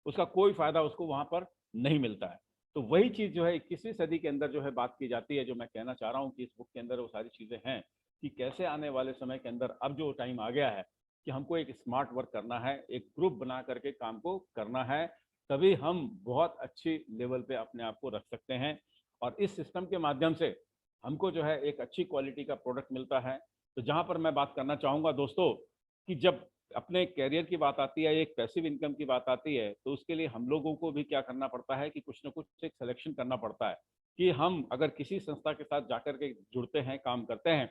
उसका कोई फायदा उसको वहां पर नहीं मिलता है। तो वही चीज जो है 21वीं सदी के अंदर जो है बात की जाती है, जो मैं कहना चाह रहा हूँ कि इस बुक के अंदर वो सारी चीजें हैं कि कैसे आने वाले समय के अंदर अब जो टाइम आ गया है कि हमको एक स्मार्ट वर्क करना है, एक ग्रुप बना करके काम को करना है, तभी हम बहुत अच्छी लेवल पे अपने आप को रख सकते हैं। और इस सिस्टम के माध्यम से हमको जो है एक अच्छी क्वालिटी का प्रोडक्ट मिलता है। तो जहां पर मैं बात करना चाहूंगा दोस्तों कि जब अपने कैरियर की बात आती है, एक पैसिव इनकम की बात आती है, तो उसके लिए हम लोगों को भी क्या करना पड़ता है कि कुछ ना कुछ एक सिलेक्शन करना पड़ता है कि हम अगर किसी संस्था के साथ जाकर के जुड़ते हैं, काम करते हैं,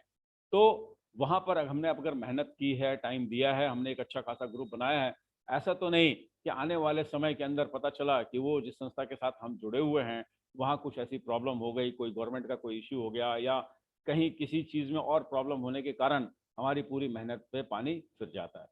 तो वहां पर हमने अगर मेहनत की है, टाइम दिया है, हमने एक अच्छा खासा ग्रुप बनाया है, ऐसा तो नहीं कि आने वाले समय के अंदर पता चला कि वो जिस संस्था के साथ हम जुड़े हुए हैं वहाँ कुछ ऐसी प्रॉब्लम हो गई, कोई गवर्नमेंट का कोई इश्यू हो गया, या कहीं किसी चीज़ में और प्रॉब्लम होने के कारण हमारी पूरी मेहनत पे पानी फिर जाता है।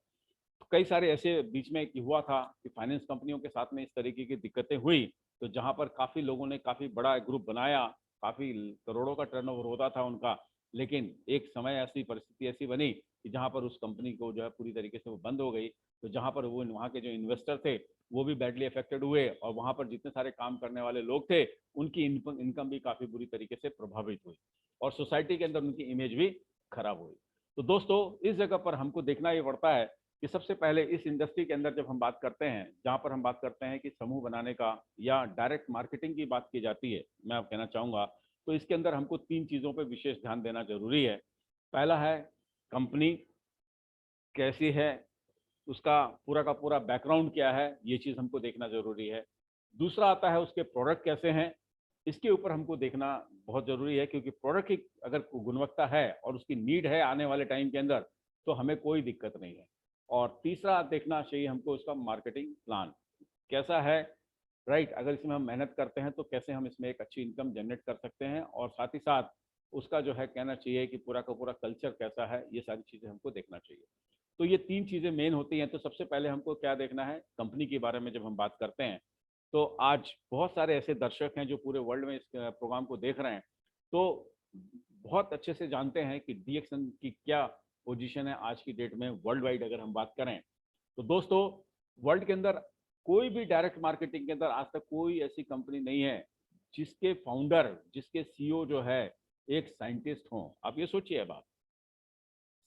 तो कई सारे ऐसे बीच में हुआ था कि फाइनेंस कंपनियों के साथ में इस तरीके की दिक्कतें हुई, तो जहाँ पर काफ़ी लोगों ने काफ़ी बड़ा ग्रुप बनाया, काफ़ी करोड़ों का टर्नओवर होता था उनका, लेकिन एक समय ऐसी परिस्थिति ऐसी बनी कि जहाँ पर उस कंपनी को जो है पूरी तरीके से वो बंद हो गई। तो जहाँ पर वो वहाँ के जो इन्वेस्टर थे वो भी बैडली अफेक्टेड हुए, और वहाँ पर जितने सारे काम करने वाले लोग थे उनकी इनकम भी काफ़ी बुरी तरीके से प्रभावित हुई, और सोसाइटी के अंदर उनकी इमेज भी खराब हुई। तो दोस्तों इस जगह पर हमको देखना ये पड़ता है कि सबसे पहले इस इंडस्ट्री के अंदर जब हम बात करते हैं, जहाँ पर हम बात करते हैं कि समूह बनाने का या डायरेक्ट मार्केटिंग की बात की जाती है, मैं आप कहना चाहूँगा, तो इसके अंदर हमको 3 चीज़ों पे विशेष ध्यान देना ज़रूरी है। पहला है कंपनी कैसी है, उसका पूरा का पूरा बैकग्राउंड क्या है, ये चीज़ हमको देखना ज़रूरी है। दूसरा आता है उसके प्रोडक्ट कैसे हैं, इसके ऊपर हमको देखना बहुत ज़रूरी है, क्योंकि प्रोडक्ट की अगर गुणवत्ता है और उसकी नीड है आने वाले टाइम के अंदर, तो हमें कोई दिक्कत नहीं है। और तीसरा देखना चाहिए हमको उसका मार्केटिंग प्लान कैसा है, राइट। अगर इसमें हम मेहनत करते हैं तो कैसे हम इसमें एक अच्छी इनकम जनरेट कर सकते हैं, और साथ ही साथ उसका जो है कहना चाहिए कि पूरा का पूरा कल्चर कैसा है, ये सारी चीज़ें हमको देखना चाहिए। तो ये 3 चीज़ें मेन होती हैं। तो सबसे पहले हमको क्या देखना है, कंपनी के बारे में जब हम बात करते हैं, तो आज बहुत सारे ऐसे दर्शक हैं जो पूरे वर्ल्ड में इस प्रोग्राम को देख रहे हैं, तो बहुत अच्छे से जानते हैं कि डीएक्सन की क्या पोजीशन है आज की डेट में वर्ल्ड वाइड अगर हम बात करें। तो दोस्तों वर्ल्ड के अंदर कोई भी डायरेक्ट मार्केटिंग के अंदर आज तक कोई ऐसी कंपनी नहीं है जिसके फाउंडर, जिसके सीईओ जो है एक साइंटिस्ट हो। आप ये सोचिए अब आप,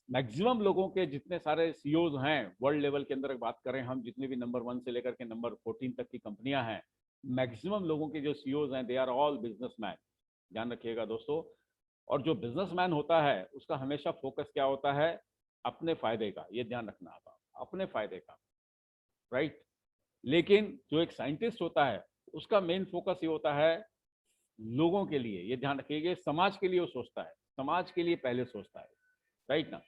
मैक्सिमम लोगों के जितने सारे सीईओज हैं वर्ल्ड लेवल के अंदर बात करें हम, जितने भी नंबर 1 से लेकर के नंबर 14 तक की कंपनियां हैं, मैक्सिमम लोगों के जो सीईओज हैं दे आर ऑल बिजनेसमैन। ध्यान रखिएगा दोस्तों। और जो बिजनेसमैन होता है उसका हमेशा फोकस क्या होता है, अपने फायदे का, ये ध्यान रखना आप, अपने फायदे का, राइट। लेकिन जो एक साइंटिस्ट होता है उसका मेन फोकस ये होता है लोगों के लिए, ये ध्यान रखिएगा, समाज के लिए वो सोचता है, समाज के लिए पहले सोचता है, राइट ना।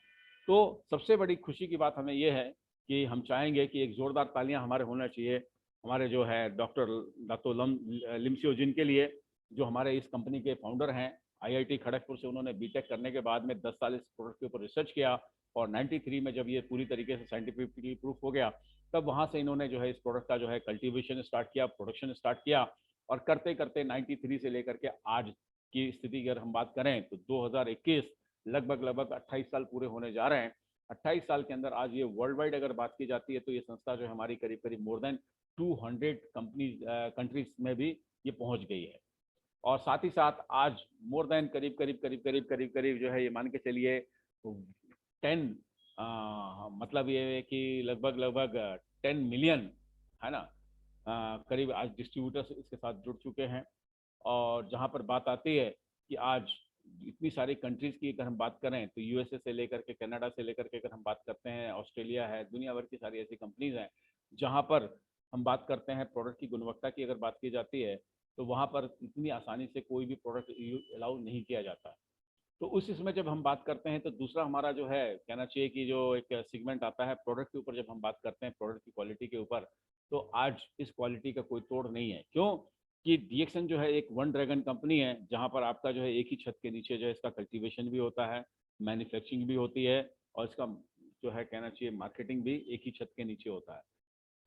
तो सबसे बड़ी खुशी की बात हमें यह है कि हम चाहेंगे कि एक जोरदार तालियां हमारे होना चाहिए हमारे जो है डॉक्टर दातो लिमसियो जिन के लिए, जो हमारे इस कंपनी के फाउंडर हैं। आईआईटी खड़गपुर से उन्होंने बीटेक करने के बाद में 10 साल इस प्रोडक्ट के ऊपर रिसर्च किया, और 93 में जब ये पूरी तरीके से साइंटिफिकली प्रूफ हो गया, तब वहाँ से इन्होंने जो है इस प्रोडक्ट का जो है कल्टीवेशन स्टार्ट किया, प्रोडक्शन स्टार्ट किया, और करते करते 93 से लेकर के आज की स्थिति अगर हम बात करें तो 2021 लगभग लगभग 28 साल पूरे होने जा रहे हैं। 28 साल के अंदर आज ये वर्ल्ड वाइड अगर बात की जाती है तो ये संस्था जो है हमारी करीब करीब मोर देन 200 कंपनीज कंट्रीज में भी ये पहुंच गई है। और साथ ही साथ आज मोर देन करीब करीब करीब करीब करीब करीब जो है ये मान के चलिए 10 मतलब ये है कि लगभग लगभग 10 मिलियन है ना, करीब आज डिस्ट्रीब्यूटर्स इसके साथ जुड़ चुके हैं। और जहाँ पर बात आती है कि आज इतनी सारी कंट्रीज की अगर हम बात करें तो यूएसए से लेकर के कनाडा से लेकर के अगर हम बात करते हैं, ऑस्ट्रेलिया है, दुनिया भर की सारी ऐसी कंपनीज हैं जहाँ पर हम बात करते हैं प्रोडक्ट की गुणवत्ता की अगर बात की जाती है, तो वहाँ पर इतनी आसानी से कोई भी प्रोडक्ट अलाउ नहीं किया जाता। तो उस इसमें जब हम बात करते हैं तो दूसरा हमारा जो है कहना चाहिए कि जो एक सेगमेंट आता है प्रोडक्ट के ऊपर, जब हम बात करते हैं प्रोडक्ट की क्वालिटी के ऊपर, तो आज इस क्वालिटी का कोई तोड़ नहीं है। क्यों कि डीएक्सन जो है एक वन ड्रैगन कंपनी है, जहाँ पर आपका जो है एक ही छत के नीचे जो है इसका कल्टीवेशन भी होता है, मैन्युफैक्चरिंग भी होती है, और इसका जो है कहना चाहिए मार्केटिंग भी एक ही छत के नीचे होता है।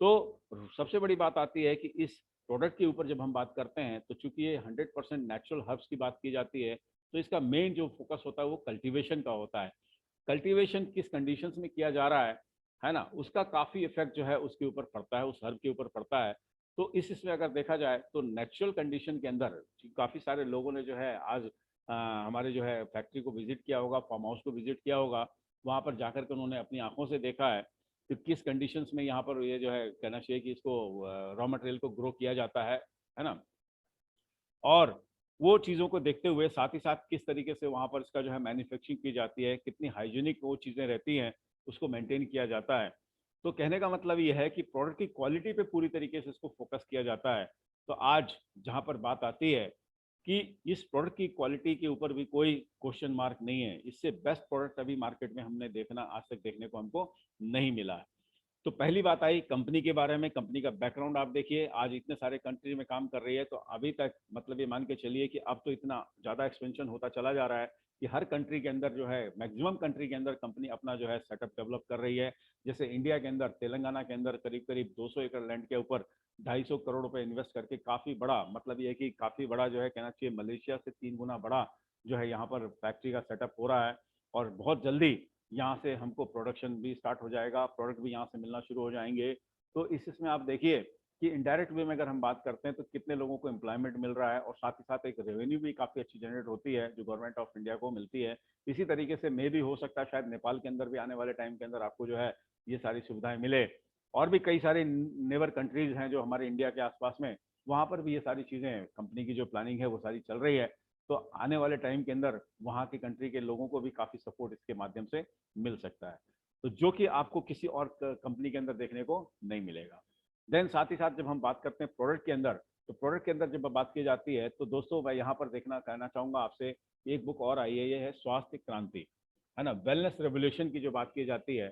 तो सबसे बड़ी बात आती है कि इस प्रोडक्ट के ऊपर जब हम बात करते हैं तो चूंकि ये 100% नेचुरल हर्ब्स की बात की जाती है, तो इसका मेन जो फोकस होता है वो कल्टीवेशन का होता है। कल्टीवेशन किस कंडीशंस में किया जा रहा है ना, उसका काफ़ी इफेक्ट जो है उसके ऊपर पड़ता है, उस हर्ब के ऊपर पड़ता है। तो इसमें अगर देखा जाए तो नेचुरल कंडीशन के अंदर काफ़ी सारे लोगों ने जो है आज हमारे जो है फैक्ट्री को विजिट किया होगा, फार्म हाउस को विजिट किया होगा, वहाँ पर जाकर के उन्होंने अपनी आंखों से देखा है कि किस कंडीशंस में यहाँ पर ये जो है कहना चाहिए कि इसको रॉ मटेरियल को ग्रो किया जाता है ना। और वो चीज़ों को देखते हुए साथ ही साथ किस तरीके से वहाँ पर इसका जो है मैन्युफैक्चरिंग की जाती है, कितनी हाइजीनिक वो चीज़ें रहती हैं, उसको मेंटेन किया जाता है। तो कहने का मतलब ये है कि प्रोडक्ट की क्वालिटी पे पूरी तरीके से इसको फोकस किया जाता है। तो आज जहाँ पर बात आती है कि इस प्रोडक्ट की क्वालिटी के ऊपर भी कोई क्वेश्चन मार्क नहीं है, इससे बेस्ट प्रोडक्ट अभी मार्केट में हमने देखना आज तक देखने को हमको नहीं मिला है। तो पहली बात आई कंपनी के बारे में, कंपनी का बैकग्राउंड आप देखिए, आज इतने सारे कंट्री में काम कर रही है, तो अभी तक मतलब ये मान के चलिए कि अब तो इतना ज़्यादा एक्सपेंशन होता चला जा रहा है कि हर कंट्री के अंदर जो है मैक्सिमम कंट्री के अंदर कंपनी अपना जो है सेटअप डेवलप कर रही है। जैसे इंडिया के अंदर तेलंगाना के अंदर करीब करीब 200 एकड़ लैंड के ऊपर 250 करोड़ रुपए इन्वेस्ट करके काफ़ी बड़ा, मतलब ये कि काफ़ी बड़ा जो है कहना चाहिए मलेशिया से 3 गुना बड़ा जो है यहाँ पर फैक्ट्री का सेटअप हो रहा है। और बहुत जल्दी यहाँ से हमको प्रोडक्शन भी स्टार्ट हो जाएगा, प्रोडक्ट भी यहाँ से मिलना शुरू हो जाएंगे। तो इसमें आप देखिए कि इनडायरेक्ट वे में अगर हम बात करते हैं तो कितने लोगों को एम्प्लॉयमेंट मिल रहा है और साथ ही साथ एक रेवेन्यू भी काफ़ी अच्छी जनरेट होती है जो गवर्नमेंट ऑफ इंडिया को मिलती है। इसी तरीके से मे भी हो सकता है शायद नेपाल के अंदर भी आने वाले टाइम के अंदर आपको जो है ये सारी सुविधाएं मिले। और भी कई सारे नेबर कंट्रीज हैं जो हमारे इंडिया के आसपास में, वहाँ पर भी ये सारी चीज़ें कंपनी की जो प्लानिंग है वो सारी चल रही है। तो आने वाले टाइम के अंदर वहाँ की कंट्री के लोगों को भी काफ़ी सपोर्ट इसके माध्यम से मिल सकता है, तो जो कि आपको किसी और कंपनी के अंदर देखने को नहीं मिलेगा। देन साथ ही साथ जब हम बात करते हैं प्रोडक्ट के अंदर, तो प्रोडक्ट के अंदर जब बात की जाती है तो दोस्तों मैं यहाँ पर देखना कहना चाहूँगा आपसे, एक बुक और आई है, ये है स्वास्थ्य क्रांति, है ना, वेलनेस रेवोल्यूशन की जो बात की जाती है।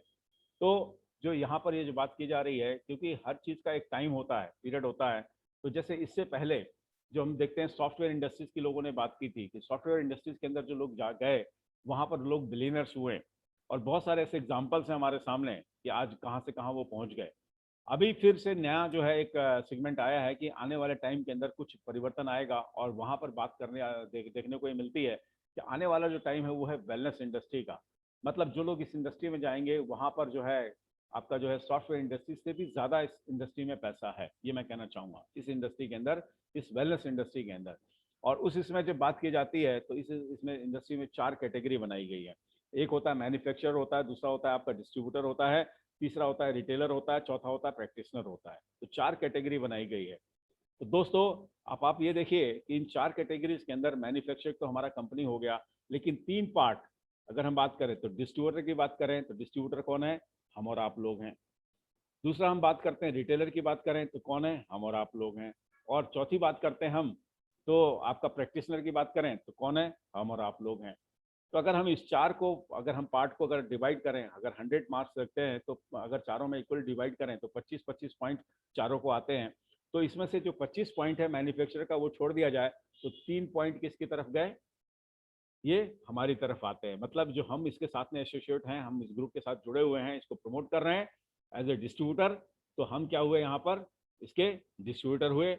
तो जो यहाँ पर ये जो बात की जा रही है, क्योंकि हर चीज़ का एक टाइम होता है, पीरियड होता है। तो जैसे इससे पहले जो हम देखते हैं सॉफ्टवेयर इंडस्ट्रीज की लोगों ने बात की थी कि सॉफ्टवेयर इंडस्ट्रीज के अंदर जो लोग जा गए वहाँ पर लोग बिलियनर्स हुए, और बहुत सारे ऐसे एग्जाम्पल्स हैं हमारे सामने कि आज कहाँ से कहाँ वो पहुँच गए। अभी फिर से नया जो है एक सेगमेंट आया है कि आने वाले टाइम के अंदर कुछ परिवर्तन आएगा, और वहाँ पर बात करने देखने को ये मिलती है कि आने वाला जो टाइम है वो है वेलनेस इंडस्ट्री का। मतलब जो लोग इस इंडस्ट्री में जाएंगे वहाँ पर जो है आपका जो है सॉफ्टवेयर इंडस्ट्री से भी ज़्यादा इस इंडस्ट्री में पैसा है, ये मैं कहना चाहूँगा इस इंडस्ट्री के अंदर, इस वेलनेस इंडस्ट्री के अंदर। और उस इसमें जब बात की जाती है तो इसमें इंडस्ट्री में 4 कैटेगरी बनाई गई है। एक होता है मैन्युफैक्चरर होता है, दूसरा होता है आपका डिस्ट्रीब्यूटर होता है, तीसरा होता है रिटेलर होता है, चौथा होता है प्रैक्टिशनर होता है। तो 4 कैटेगरी बनाई गई है। तो दोस्तों आप ये देखिए कि इन 4 कैटेगरीज के अंदर मैन्युफैक्चर तो हमारा कंपनी हो गया, लेकिन 3 पार्ट अगर हम बात करें तो डिस्ट्रीब्यूटर की बात करें तो डिस्ट्रीब्यूटर कौन है, हम और आप लोग हैं। दूसरा हम बात करते हैं रिटेलर की बात करें तो कौन है, हम और आप लोग हैं। और चौथी बात करते हैं हम तो आपका प्रैक्टिशनर की बात करें तो कौन है, हम और आप लोग हैं। तो अगर हम इस 4 को, अगर हम पार्ट को अगर डिवाइड करें, अगर 100 मार्क्स रखते हैं तो अगर चारों में इक्वल डिवाइड करें तो 25-25 पॉइंट चारों को आते हैं। तो इसमें से जो 25 पॉइंट है मैन्युफैक्चरर का वो छोड़ दिया जाए तो 3 पॉइंट किसकी तरफ गए, ये हमारी तरफ आते हैं। मतलब जो हम इसके साथ में एसोसिएट हैं, हम इस ग्रुप के साथ जुड़े हुए हैं, इसको प्रमोट कर रहे हैं एज ए डिस्ट्रीब्यूटर, तो हम क्या हुए यहाँ पर, इसके डिस्ट्रीब्यूटर हुए।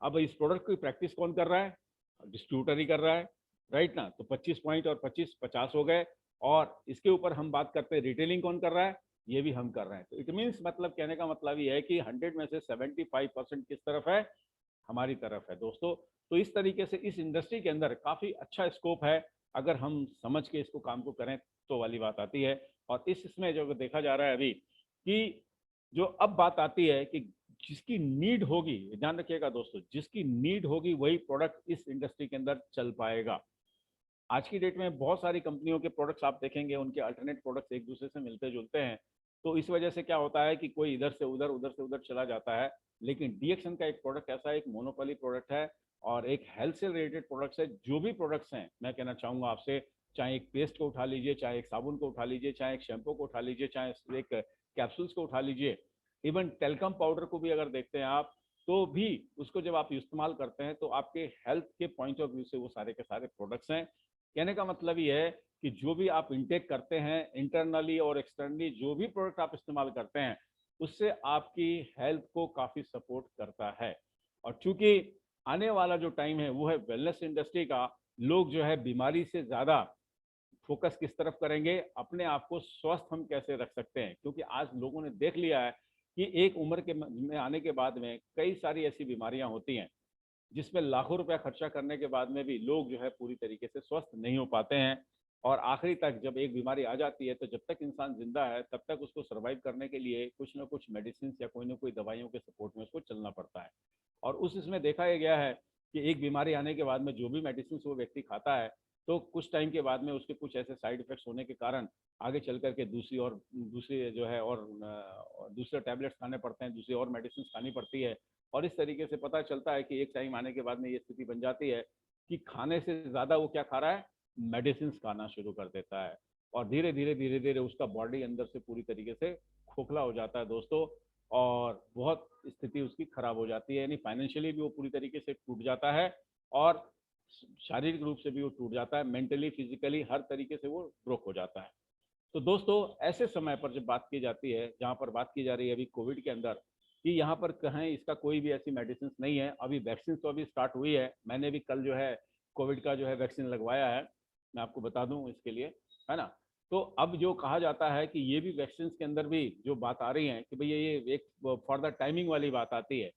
अब इस प्रोडक्ट की प्रैक्टिस कौन कर रहा है, डिस्ट्रीब्यूटर ही कर रहा है, राइट ना। तो 25 पॉइंट और 25 50 हो गए। और इसके ऊपर हम बात करते हैं रिटेलिंग कौन कर रहा है, ये भी हम कर रहे हैं। तो इट मीन्स मतलब कहने का मतलब ये है कि 100 में से 75% किस तरफ है, हमारी तरफ है दोस्तों। तो इस तरीके से इस इंडस्ट्री के अंदर काफ़ी अच्छा स्कोप है, अगर हम समझ के इसको काम को करें तो वाली बात आती है। और इसमें जो देखा जा रहा है अभी कि जो अब बात आती है कि जिसकी नीड होगी, ध्यान रखिएगा दोस्तों, जिसकी नीड होगी वही प्रोडक्ट इस इंडस्ट्री के अंदर चल पाएगा। आज की डेट में बहुत सारी कंपनियों के प्रोडक्ट्स आप देखेंगे, उनके अल्टरनेट प्रोडक्ट्स एक दूसरे से मिलते जुलते हैं। तो इस वजह से क्या होता है कि कोई इधर से उधर, उधर से उधर चला जाता है। लेकिन डीएक्सन का एक प्रोडक्ट ऐसा एक मोनोपोली प्रोडक्ट है और एक हेल्थ से रिलेटेड प्रोडक्ट्स है। जो भी प्रोडक्ट्स हैं मैं कहना चाहूँगा आपसे, चाहे एक पेस्ट को उठा लीजिए, चाहे एक साबुन को उठा लीजिए, चाहे एक शैम्पू को उठा लीजिए, चाहे एक कैप्सूल्स को उठा लीजिए, इवन टेलकम पाउडर को भी अगर देखते हैं आप, तो भी उसको जब आप इस्तेमाल करते हैं तो आपके हेल्थ के पॉइंट ऑफ व्यू से वो सारे के सारे प्रोडक्ट्स हैं। कहने का मतलब ये है कि जो भी आप इंटेक करते हैं इंटरनली और एक्सटर्नली, जो भी प्रोडक्ट आप इस्तेमाल करते हैं उससे आपकी हेल्थ को काफ़ी सपोर्ट करता है। और चूंकि आने वाला जो टाइम है वो है वेलनेस इंडस्ट्री का, लोग जो है बीमारी से ज़्यादा फोकस किस तरफ करेंगे, अपने आप को स्वस्थ हम कैसे रख सकते हैं, क्योंकि आज लोगों ने देख लिया है कि एक उम्र के में आने के बाद में कई सारी ऐसी बीमारियां होती हैं जिसमें लाखों रुपया खर्चा करने के बाद में भी लोग जो है पूरी तरीके से स्वस्थ नहीं हो पाते हैं। और आखिरी तक जब एक बीमारी आ जाती है तो जब तक इंसान जिंदा है तब तक उसको सर्वाइव करने के लिए कुछ ना कुछ मेडिसिन या कोई ना कोई दवाइयों के सपोर्ट में उसको चलना पड़ता है। और उस इसमें देखा गया है कि एक बीमारी आने के बाद में जो भी मेडिसिन वो व्यक्ति खाता है तो कुछ टाइम के बाद में उसके कुछ ऐसे साइड इफेक्ट्स होने के कारण आगे चल करके दूसरी जो है और दूसरे टैबलेट्स खाने पड़ते हैं, दूसरी और मेडिसिन खानी पड़ती है। और इस तरीके से पता चलता है कि एक टाइम आने के बाद में ये स्थिति बन जाती है कि खाने से ज्यादा वो क्या खा रहा है, मेडिसिन खाना शुरू कर देता है। और धीरे धीरे उसका बॉडी अंदर से पूरी तरीके से खोखला हो जाता है दोस्तों, और बहुत स्थिति उसकी खराब हो जाती है, यानी फाइनेंशियली भी वो पूरी तरीके से टूट जाता है और शारीरिक रूप से भी वो टूट जाता है, मेंटली फिजिकली हर तरीके से वो ब्रोक हो जाता है। तो दोस्तों ऐसे समय पर जब बात की जाती है, जहाँ पर बात की जा रही है अभी कोविड के अंदर, कि यहाँ पर कहें इसका कोई भी ऐसी मेडिसिन नहीं है, अभी वैक्सीन तो अभी स्टार्ट हुई है, मैंने भी कल जो है कोविड का जो है वैक्सीन लगवाया है, मैं आपको बता दूं इसके लिए, है ना। तो अब जो कहा जाता है कि ये भी वैक्सीन के अंदर भी जो बात आ रही है कि भैया ये एक फॉर द टाइमिंग वाली बात आती है।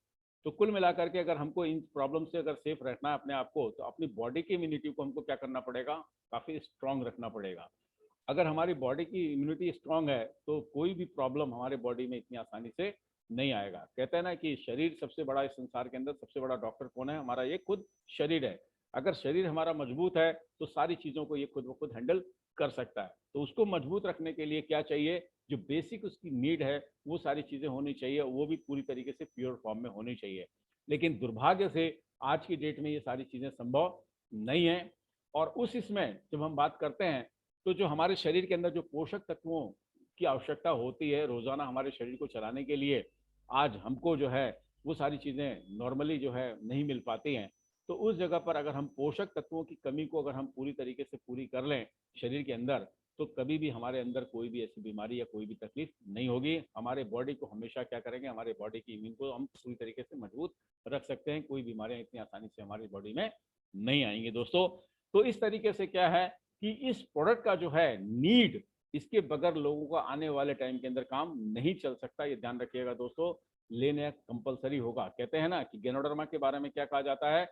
तो कुल मिलाकर के अगर हमको इन प्रॉब्लम से अगर सेफ रखना है अपने आप को, तो अपनी बॉडी की इम्यूनिटी को हमको क्या करना पड़ेगा, काफ़ी स्ट्रांग रखना पड़ेगा। अगर हमारी बॉडी की इम्यूनिटी स्ट्रांग है तो कोई भी प्रॉब्लम हमारे बॉडी में इतनी आसानी से नहीं आएगा। कहते हैं ना कि शरीर सबसे बड़ा, इस संसार के अंदर सबसे बड़ा डॉक्टर कौन है, हमारा ये खुद शरीर है। अगर शरीर हमारा मजबूत है तो सारी चीज़ों को ये खुद ब खुद हैंडल कर सकता है। तो उसको मजबूत रखने के लिए क्या चाहिए, जो बेसिक उसकी नीड है वो सारी चीज़ें होनी चाहिए, वो भी पूरी तरीके से प्योर फॉर्म में होनी चाहिए। लेकिन दुर्भाग्य से आज की डेट में ये सारी चीज़ें संभव नहीं है। और उस इसमें जब हम बात करते हैं तो जो हमारे शरीर के अंदर जो पोषक तत्वों की आवश्यकता होती है रोजाना हमारे शरीर को चलाने के लिए, आज हमको जो है वो सारी चीज़ें नॉर्मली जो है नहीं मिल पाती हैं। तो उस जगह पर अगर हम पोषक तत्वों की कमी को अगर हम पूरी तरीके से पूरी कर लें शरीर के अंदर, तो कभी भी हमारे अंदर कोई भी ऐसी बीमारी या कोई भी तकलीफ नहीं होगी। हमारे बॉडी को हमेशा क्या करेंगे, हमारे बॉडी की इम्यून को हम पूरी तरीके से मजबूत रख सकते हैं, कोई बीमारियां इतनी आसानी से हमारी बॉडी में नहीं आएंगी दोस्तों। तो इस तरीके से क्या है कि इस प्रोडक्ट का जो है नीड, इसके बगैर लोगों का आने वाले टाइम के अंदर काम नहीं चल सकता, ये ध्यान रखिएगा दोस्तों, लेने कंपलसरी होगा। कहते हैं ना कि गैनोडर्मा के बारे में क्या कहा जाता है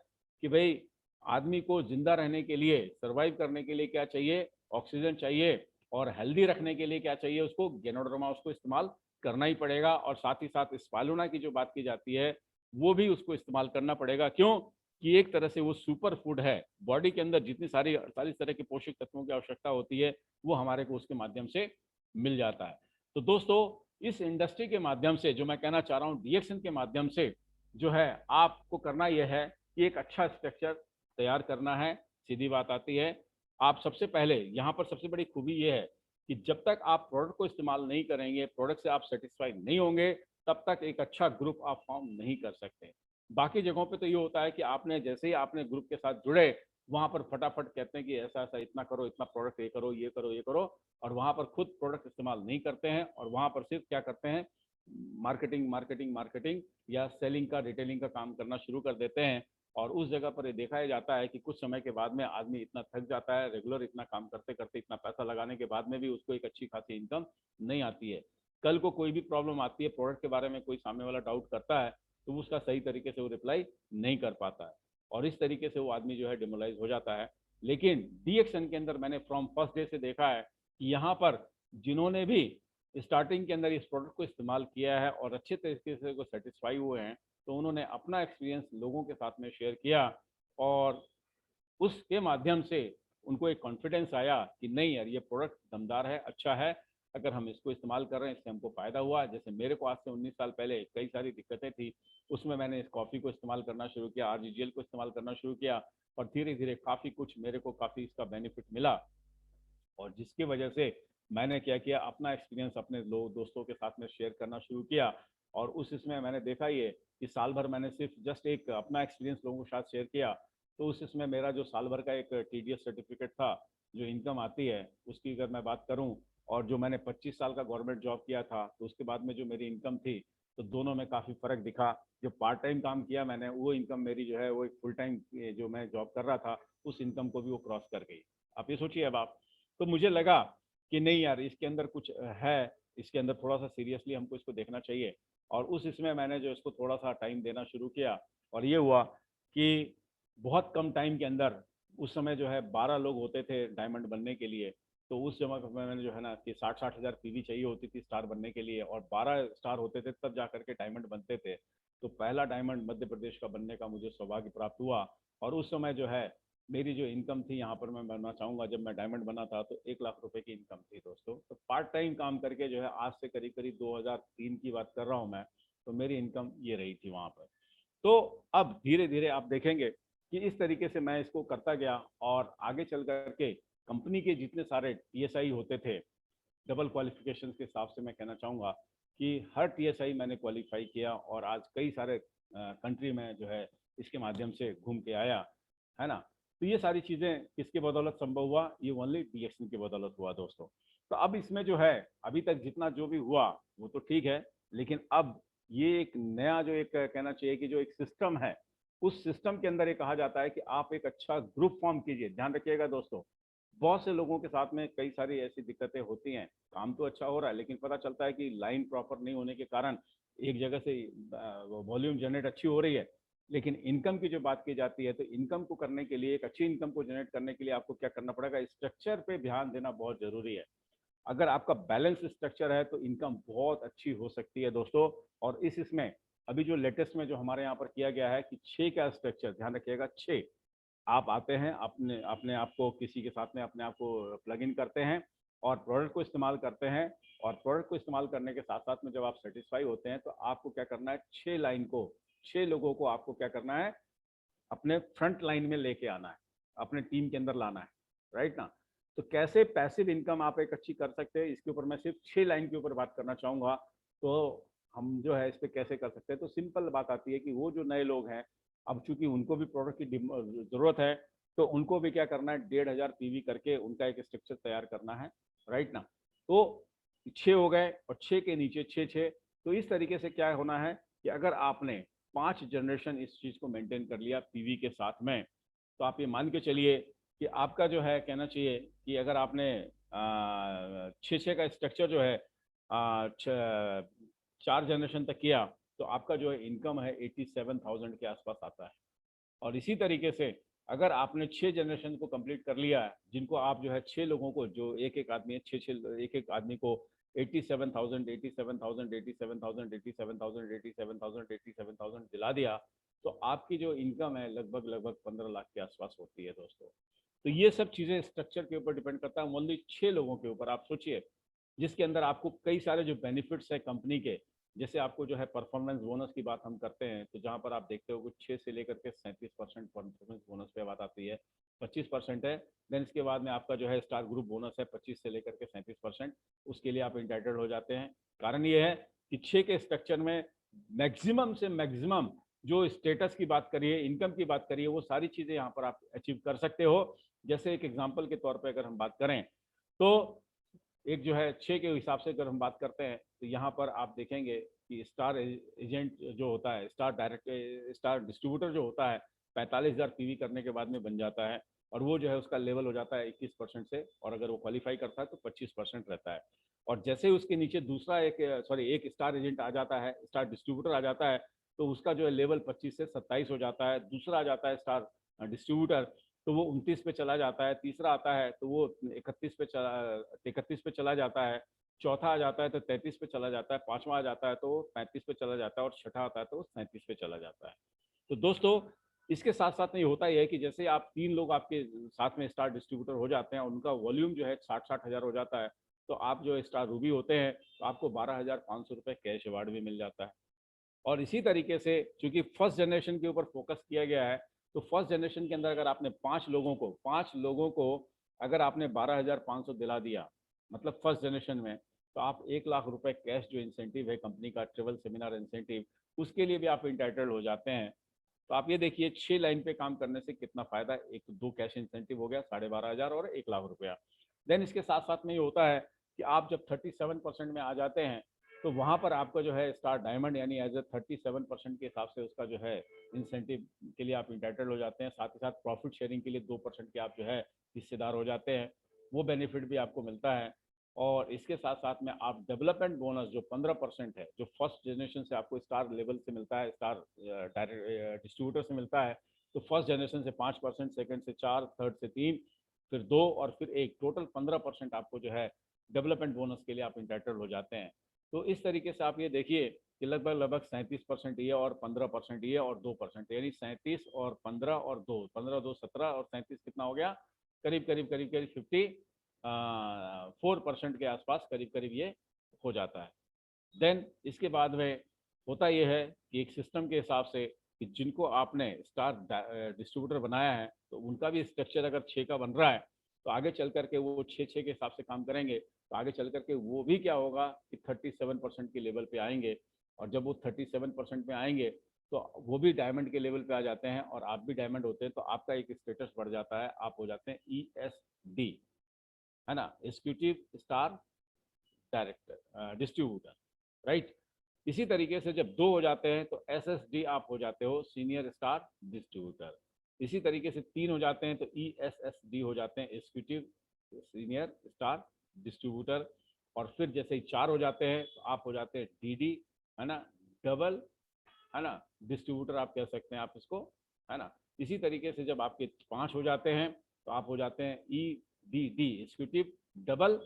कि भाई आदमी को जिंदा रहने के लिए, सर्वाइव करने के लिए क्या चाहिए, ऑक्सीजन चाहिए, और हेल्दी रखने के लिए क्या चाहिए, उसको गैनोडर्मा उसको इस्तेमाल करना ही पड़ेगा। और साथ ही साथ स्पालुना की जो बात की जाती है वो भी उसको इस्तेमाल करना पड़ेगा। क्यों कि एक तरह से वो सुपर फूड है, बॉडी के अंदर जितनी सारी 48 तरह के पोषक तत्वों की आवश्यकता होती है वो हमारे को उसके माध्यम से मिल जाता है। तो दोस्तों इस इंडस्ट्री के माध्यम से जो मैं कहना चाह रहा हूँ, डीएक्सन के माध्यम से जो है आपको करना यह है कि एक अच्छा स्ट्रक्चर तैयार करना है। सीधी बात आती है, आप सबसे पहले यहाँ पर सबसे बड़ी खूबी यह है कि जब तक आप प्रोडक्ट को इस्तेमाल नहीं करेंगे, प्रोडक्ट से आप सेटिस्फाइड नहीं होंगे, तब तक एक अच्छा ग्रुप आप फॉर्म नहीं कर सकते। बाकी जगहों पे तो ये होता है कि आपने जैसे ही आपने ग्रुप के साथ जुड़े, वहां पर फटाफट कहते हैं कि ऐसा ऐसा इतना करो, इतना प्रोडक्ट ये करो ये करो ये करो, और वहां पर खुद प्रोडक्ट इस्तेमाल नहीं करते हैं, और वहां पर सिर्फ क्या करते हैं, मार्केटिंग मार्केटिंग मार्केटिंग या सेलिंग का, रिटेलिंग का काम करना शुरू कर देते हैं। और उस जगह पर ये देखा जाता है कि कुछ समय के बाद में आदमी इतना थक जाता है, रेगुलर इतना काम करते करते, इतना पैसा लगाने के बाद में भी उसको एक अच्छी खासी इनकम नहीं आती है। कल को कोई भी प्रॉब्लम आती है, प्रोडक्ट के बारे में कोई सामने वाला डाउट करता है, तो उसका सही तरीके से वो रिप्लाई नहीं कर पाता है, और इस तरीके से वो आदमी जो है डिमोलाइज हो जाता है। लेकिन डीएक्सन के अंदर मैंने फ्रॉम फर्स्ट डे से देखा है कि यहाँ पर जिन्होंने भी स्टार्टिंग के अंदर इस प्रोडक्ट को इस्तेमाल किया है और अच्छे तरीके से को सेटिस्फाई हुए हैं, तो उन्होंने अपना एक्सपीरियंस लोगों के साथ में शेयर किया, और उसके माध्यम से उनको एक कॉन्फिडेंस आया कि नहीं यार ये प्रोडक्ट दमदार है, अच्छा है, अगर हम इसको इस्तेमाल कर रहे हैं इससे हमको फ़ायदा हुआ। जैसे मेरे को आज से 19 साल पहले कई सारी दिक्कतें थी, उसमें मैंने इस कॉफ़ी को इस्तेमाल करना शुरू किया, आरजीजीएल को इस्तेमाल करना शुरू किया, और धीरे धीरे काफ़ी कुछ मेरे को काफ़ी इसका बेनिफिट मिला, और जिसकी वजह से मैंने क्या किया, अपना एक्सपीरियंस अपने लोग दोस्तों के साथ में शेयर करना शुरू किया। और उस इसमें मैंने देखा ये कि साल भर मैंने सिर्फ जस्ट एक अपना एक्सपीरियंस लोगों के साथ शेयर किया, तो उस इसमें मेरा जो साल भर का एक टीडीएस सर्टिफिकेट था, जो इनकम आती है उसकी अगर मैं बात करूं, और जो मैंने 25 साल का गवर्नमेंट जॉब किया था, तो उसके बाद में जो मेरी इनकम थी, तो दोनों में काफ़ी फ़र्क दिखा। जो पार्ट टाइम काम किया मैंने, वो इनकम मेरी जो है वो एक फुल टाइम जो मैं जॉब कर रहा था उस इनकम को भी वो क्रॉस कर गई। आप ये सोचिए अब आप, तो मुझे लगा कि नहीं यार, इसके अंदर कुछ है, इसके अंदर थोड़ा सा सीरियसली हमको इसको देखना चाहिए। और उस इसमें मैंने जो इसको थोड़ा सा टाइम देना शुरू किया, और ये हुआ कि बहुत कम टाइम के अंदर, उस समय जो है 12 लोग होते थे डायमंड बनने के लिए। तो उस जगह पर मैंने जो है ना कि 60-60 हज़ार पीवी चाहिए होती थी स्टार बनने के लिए, और 12 स्टार होते थे तब जा करके डायमंड बनते थे। तो पहला डायमंड मध्य प्रदेश का बनने का मुझे सौभाग्य प्राप्त हुआ। और उस समय जो है मेरी जो इनकम थी यहाँ पर, मैं बनना चाहूँगा, जब मैं डायमंड बना था तो 1 लाख रुपए की इनकम थी दोस्तों। तो पार्ट टाइम काम करके जो है, आज से करीब करीब 2003 की बात कर रहा हूँ मैं, तो मेरी इनकम ये रही थी वहाँ पर। तो अब धीरे धीरे आप देखेंगे कि इस तरीके से मैं इसको करता गया, और आगे चल करके कंपनी के जितने सारे टीएसआई होते थे, डबल क्वालिफिकेशन के हिसाब से मैं कहना चाहूँगा कि हर टीएसआई मैंने क्वालिफाई किया, और आज कई सारे कंट्री में जो है इसके माध्यम से घूम के आया, है ना। तो ये सारी चीज़ें किसके बदौलत संभव हुआ? ये ओनली डीएक्शन की बदौलत हुआ दोस्तों। तो अब इसमें जो है, अभी तक जितना जो भी हुआ वो तो ठीक है, लेकिन अब ये एक नया जो एक कहना चाहिए कि जो एक सिस्टम है, उस सिस्टम के अंदर ये कहा जाता है कि आप एक अच्छा ग्रुप फॉर्म कीजिए। ध्यान रखिएगा दोस्तों, बहुत से लोगों के साथ में कई सारी ऐसी दिक्कतें होती हैं। काम तो अच्छा हो रहा है, लेकिन पता चलता है कि लाइन प्रॉपर नहीं होने के कारण एक जगह से वॉल्यूम जनरेट अच्छी हो रही है, लेकिन इनकम की जो बात की जाती है, तो इनकम को करने के लिए, एक अच्छी इनकम को जनरेट करने के लिए आपको क्या करना पड़ेगा? स्ट्रक्चर पे ध्यान देना बहुत जरूरी है। अगर आपका बैलेंस स्ट्रक्चर है तो इनकम बहुत अच्छी हो सकती है दोस्तों। और इसमें अभी जो लेटेस्ट में जो हमारे यहाँ पर किया गया है कि 6 का स्ट्रक्चर, ध्यान रखिएगा 6। आप आते हैं, अपने अपने आप को किसी के साथ में अपने आप को प्लग इन करते हैं, और प्रोडक्ट को इस्तेमाल करते हैं। और प्रोडक्ट को इस्तेमाल करने के साथ साथ में जब आप सेटिस्फाई होते हैं, तो आपको क्या करना है? 6 लाइन को, 6 लोगों को आपको क्या करना है? अपने फ्रंट लाइन में लेके आना है, अपने टीम के अंदर लाना है, राइट ना। तो कैसे पैसिव इनकम आप एक अच्छी कर सकते हैं, इसके ऊपर मैं सिर्फ 6 लाइन के ऊपर बात करना चाहूँगा। तो हम जो है इस पर कैसे कर सकते हैं, तो सिंपल बात आती है कि वो जो नए लोग हैं, अब चूंकि उनको भी प्रोडक्ट की ज़रूरत है, तो उनको भी क्या करना है? 1,500 पीवी करके उनका एक स्ट्रक्चर तैयार करना है, राइट ना। तो 6 हो गए, और 6 के नीचे 6-6। तो इस तरीके से क्या होना है कि अगर आपने 5 जनरेशन इस चीज़ को मेंटेन कर लिया पीवी के साथ में, तो आप ये मान के चलिए कि आपका जो है, कहना चाहिए कि अगर आपने 6-6 का स्ट्रक्चर जो है 4 जनरेशन तक किया, तो आपका जो है इनकम है 87,000 के आसपास आता है। और इसी तरीके से अगर आपने 6 जनरेशन को कंप्लीट कर लिया है, जिनको आप जो है 6 लोगों को, जो एक एक आदमी है, 6-6 एक एक आदमी को 87,000 87,000 87,000 87,000 87,000 87,000 दिला दिया, तो आपकी जो इनकम है लगभग लगभग 15 लाख के आसपास होती है दोस्तों। तो ये सब चीज़ें स्ट्रक्चर के ऊपर डिपेंड करता है, ओनली 6 लोगों के ऊपर। आप सोचिए, जिसके अंदर आपको कई सारे जो बेनिफिट्स है कंपनी के, जैसे आपको जो है परफॉर्मेंस बोनस की बात हम करते हैं, तो जहां पर आप देखते हो कि 6 से लेकर के 37% परफॉर्मेंस बोनस पे बात आती है, 25% है। देन इसके बाद में आपका जो है स्टार ग्रुप बोनस है 25 से लेकर के 37%, उसके लिए आप इंटाइटल्ड हो जाते हैं। कारण ये है कि 6 के स्ट्रक्चर में मैक्सिमम से मैक्सिमम जो स्टेटस की बात करिए, इनकम की बात करिए, वो सारी चीज़ें यहाँ पर आप अचीव कर सकते हो। जैसे एक एग्जाम्पल के तौर पर अगर हम बात करें, तो एक जो है 6 के हिसाब से अगर हम बात करते हैं, तो यहाँ पर आप देखेंगे कि स्टार एजेंट जो होता है, स्टार डायरेक्ट, स्टार डिस्ट्रीब्यूटर जो होता है, 45,000 पीवी करने के बाद में बन जाता है। और वो जो है उसका लेवल हो जाता है 21% से, और अगर वो क्वालिफाई करता है तो 25% रहता है। और जैसे ही उसके नीचे दूसरा एक स्टार एजेंट आ जाता है, स्टार डिस्ट्रीब्यूटर आ जाता है, तो उसका जो है लेवल 25 से 27 हो जाता है। दूसरा आ जाता है स्टार डिस्ट्रीब्यूटर, तो वो 29 पे चला जाता है। तीसरा आता है तो वो 31 पे चला जाता है। चौथा आ जाता है तो 33 पे चला जाता है। पांचवा आ जाता है तो 35 पे चला जाता है, और छठा आता है तो 37 पे चला जाता है। तो दोस्तों, इसके साथ साथ में ये होता ही है कि जैसे आप 3 लोग आपके साथ में स्टार डिस्ट्रीब्यूटर हो जाते हैं, उनका वॉल्यूम जो है 60-60 हज़ार हो जाता है, तो आप जो स्टार रूबी होते हैं, तो आपको 12,500 रुपये कैश अवार्ड भी मिल जाता है। और इसी तरीके से चूंकि फर्स्ट जनरेशन के ऊपर फोकस किया गया है, तो फर्स्ट जनरेशन के अंदर अगर आपने 5 लोगों को अगर आपने 12,500 दिला दिया, मतलब फर्स्ट जनरेशन में, तो आप 1 लाख रुपए कैश जो इंसेंटिव है कंपनी का, ट्रेवल सेमिनार इंसेंटिव, उसके लिए भी आप इंटाइटल्ड हो जाते हैं। तो आप ये देखिए 6 लाइन पे काम करने से कितना फायदा है। एक 2 कैश इंसेंटिव हो गया 12,500 और 1 लाख रुपया। देन इसके साथ साथ में ये होता है कि आप जब 37% में आ जाते हैं, तो वहाँ पर आपका जो है स्टार डायमंड यानी एज ए 37% के हिसाब से उसका जो है इंसेंटिव के लिए आप इंटाइटल्ड हो जाते हैं। साथ ही साथ प्रॉफिट शेयरिंग के लिए 2% के आप जो है हिस्सेदार हो जाते हैं। वो बेनिफिट भी आपको मिलता है। और इसके साथ साथ में आप डेवलपमेंट बोनस जो 15% है, जो फर्स्ट जनरेशन से आपको स्टार लेवल से मिलता है, स्टार डायरेक्ट डिस्ट्रीब्यूटर से मिलता है, तो फर्स्ट जनरेशन से 5%, सेकंड से 4, थर्ड से 3, फिर 2 और फिर 1, टोटल 15% आपको जो है डेवलपमेंट बोनस के लिए आप इंटाइटल हो जाते हैं। तो इस तरीके से आप ये देखिए कि लगभग लगभग 37% ये और 15% ये और 2%, यानी 37 और 15 और 2, 15 2 17 और 37 कितना हो गया, करीब करीब करीब करीब 54% के आसपास करीब करीब ये हो जाता है। देन इसके बाद में होता यह है कि एक सिस्टम के हिसाब से कि जिनको आपने स्टार डिस्ट्रीब्यूटर बनाया है तो उनका भी स्ट्रक्चर अगर 6 का बन रहा है तो आगे चल करके वो 6 के हिसाब से काम करेंगे, तो आगे चल करके वो भी क्या होगा कि 37% के लेवल पे आएंगे। और जब वो 37% में आएंगे तो वो भी डायमंड के लेवल पे आ जाते हैं और आप भी डायमंड होते हैं, तो आपका एक स्टेटस बढ़ जाता है, आप हो जाते हैं ESD, है ना, executive star director distributor, right. इसी तरीके से जब 2 हो जाते हैं तो SSD आप हो जाते हो, सीनियर स्टार डिस्ट्रीब्यूटर। इसी तरीके से 3 हो जाते हैं तो ESSD हो जाते हैं, एग्जीक्यूटिव सीनियर स्टार डिस्ट्रीब्यूटर। और फिर जैसे ही 4 हो जाते हैं तो आप हो जाते हैं DD, है ना, डबल, है ना, डिस्ट्रीब्यूटर आप कह सकते हैं आप इसको, है ना। इसी तरीके से जब आपके 5 हो जाते हैं तो आप हो जाते हैं EDD, एग्जीक्यूटिव डबल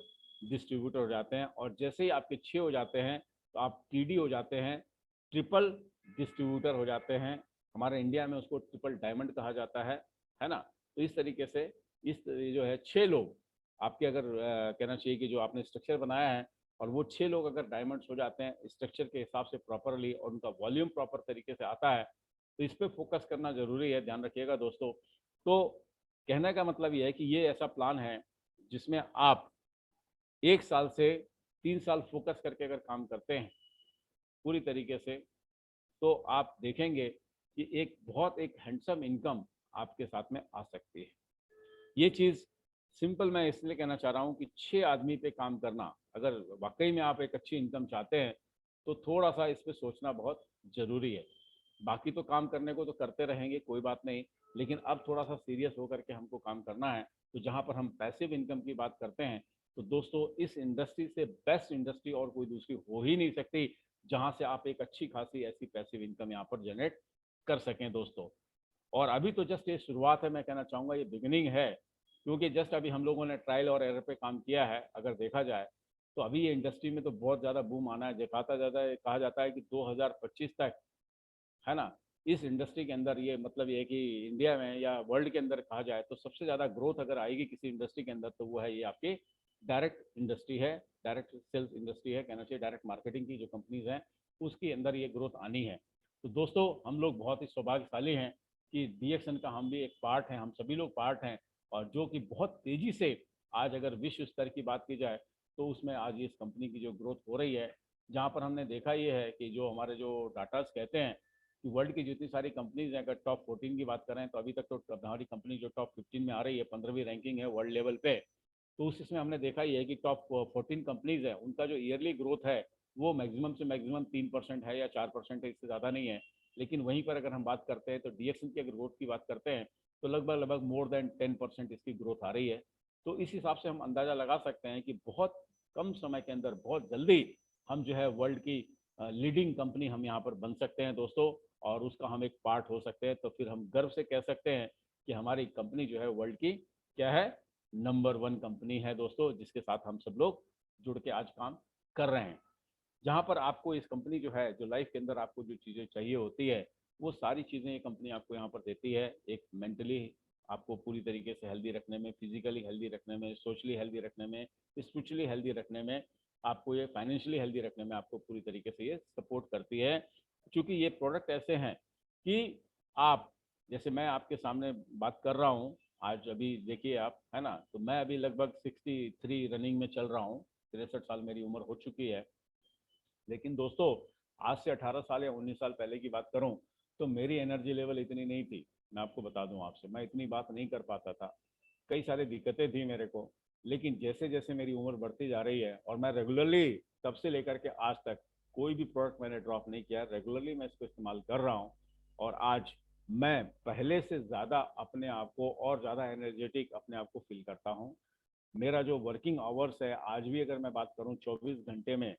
डिस्ट्रीब्यूटर हो जाते हैं। और जैसे ही आपके 6 हो जाते हैं तो आप TD हो जाते हैं, ट्रिपल डिस्ट्रीब्यूटर हो जाते हैं। हमारे इंडिया में उसको ट्रिपल डायमंड कहा जाता है ना। तो इस तरीके से इस जो है 6 लोग आपके अगर कहना चाहिए कि जो आपने स्ट्रक्चर बनाया है और वो 6 लोग अगर डायमंड्स हो जाते हैं स्ट्रक्चर के हिसाब से प्रॉपरली और उनका वॉल्यूम प्रॉपर तरीके से आता है, तो इस पर फोकस करना जरूरी है, ध्यान रखिएगा दोस्तों। तो कहने का मतलब ये है कि ये ऐसा प्लान है जिसमें आप 1 साल से 3 साल फोकस करके अगर काम करते हैं पूरी तरीके से, तो आप देखेंगे कि एक बहुत एक हैंडसम इनकम आपके साथ में आ सकती है। ये चीज़ सिंपल मैं इसलिए कहना चाह रहा हूँ कि 6 आदमी पे काम करना, अगर वाकई में आप एक अच्छी इनकम चाहते हैं तो थोड़ा सा इस पे सोचना बहुत ज़रूरी है। बाकी तो काम करने को तो करते रहेंगे, कोई बात नहीं, लेकिन अब थोड़ा सा सीरियस होकर के हमको काम करना है। तो जहाँ पर हम पैसिव इनकम की बात करते हैं तो दोस्तों इस इंडस्ट्री से बेस्ट इंडस्ट्री और कोई दूसरी हो ही नहीं सकती जहाँ से आप एक अच्छी खासी ऐसी पैसिव इनकम यहाँ पर जनरेट कर सकें दोस्तों। और अभी तो जस्ट ये शुरुआत है, मैं कहना चाहूँगा ये बिगिनिंग है, क्योंकि जस्ट अभी हम लोगों ने ट्रायल और एरर पे काम किया है। अगर देखा जाए तो अभी ये इंडस्ट्री में तो बहुत ज़्यादा बूम आना है, दिखाता ज़्यादा है, कहा जाता है कि 2025 तक, है ना, इस इंडस्ट्री के अंदर ये मतलब ये है कि इंडिया में या वर्ल्ड के अंदर कहा जाए तो सबसे ज़्यादा ग्रोथ अगर आएगी किसी इंडस्ट्री के अंदर तो वो है ये आपकी डायरेक्ट इंडस्ट्री है, डायरेक्ट सेल्स इंडस्ट्री है, कहना चाहिए डायरेक्ट मार्केटिंग की जो कंपनीज हैं उसके अंदर ये ग्रोथ आनी है। तो दोस्तों हम लोग बहुत ही सौभाग्यशाली हैं कि DXN का हम भी एक पार्ट हैं, हम सभी लोग पार्ट हैं। और जो कि बहुत तेज़ी से आज अगर विश्व स्तर की बात की जाए तो उसमें आज इस कंपनी की जो ग्रोथ हो रही है, जहाँ पर हमने देखा ये है कि जो हमारे जो डाटाज कहते हैं कि वर्ल्ड की जितनी सारी कंपनीज हैं, अगर टॉप 14 की बात करें तो अभी तक तो हमारी कंपनी जो टॉप 15 में आ रही है, 15वीं रैंकिंग है वर्ल्ड लेवल पे। तो उस इसमें हमने देखा ये है कि टॉप 14 कंपनीज है उनका जो ईयरली ग्रोथ है वो मैक्सिमम से मैक्सिमम 3% है या 4% है, इससे ज़्यादा नहीं है। लेकिन वहीं पर अगर हम बात करते हैं तो DXN की अगर ग्रोथ की बात करते हैं तो लगभग लगभग मोर देन 10% इसकी ग्रोथ आ रही है। तो इस हिसाब से हम अंदाज़ा लगा सकते हैं कि बहुत कम समय के अंदर बहुत जल्दी हम जो है वर्ल्ड की लीडिंग कंपनी हम यहाँ पर बन सकते हैं दोस्तों, और उसका हम एक पार्ट हो सकते हैं। तो फिर हम गर्व से कह सकते हैं कि हमारी कंपनी जो है वर्ल्ड की क्या है, नंबर 1 कंपनी है दोस्तों, जिसके साथ हम सब लोग जुड़ के आज काम कर रहे हैं। जहाँ पर आपको इस कंपनी जो है जो लाइफ के अंदर आपको जो चीज़ें चाहिए होती है वो सारी चीज़ें ये कंपनी आपको यहाँ पर देती है। एक मेंटली आपको पूरी तरीके से हेल्दी रखने में, फिजिकली हेल्दी रखने में, सोशली हेल्दी रखने में, स्पिरिचुअली हेल्दी रखने में, आपको ये फाइनेंशियली हेल्दी रखने में आपको पूरी तरीके से ये सपोर्ट करती है। क्योंकि ये प्रोडक्ट ऐसे हैं कि आप जैसे मैं आपके सामने बात कर रहा हूँ आज, अभी देखिए आप, है ना, तो मैं अभी लगभग 63 रनिंग में चल रहा हूँ, 63 साल मेरी उम्र हो चुकी है। लेकिन दोस्तों आज से 18 साल या 19 साल पहले की बात करूं तो मेरी एनर्जी लेवल इतनी नहीं थी। मैं आपको बता दूं, आपसे मैं इतनी बात नहीं कर पाता था, कई सारी दिक्कतें थी मेरे को। लेकिन जैसे जैसे मेरी उम्र बढ़ती जा रही है और मैं रेगुलरली तब से लेकर के आज तक कोई भी प्रोडक्ट मैंने ड्रॉप नहीं किया, रेगुलरली मैं इसको इस्तेमाल कर रहा हूँ। और आज मैं पहले से ज़्यादा अपने आप को और ज़्यादा एनर्जेटिक अपने आप को फील करता हूँ। मेरा जो वर्किंग आवर्स है आज भी अगर मैं बात करूं 24 घंटे में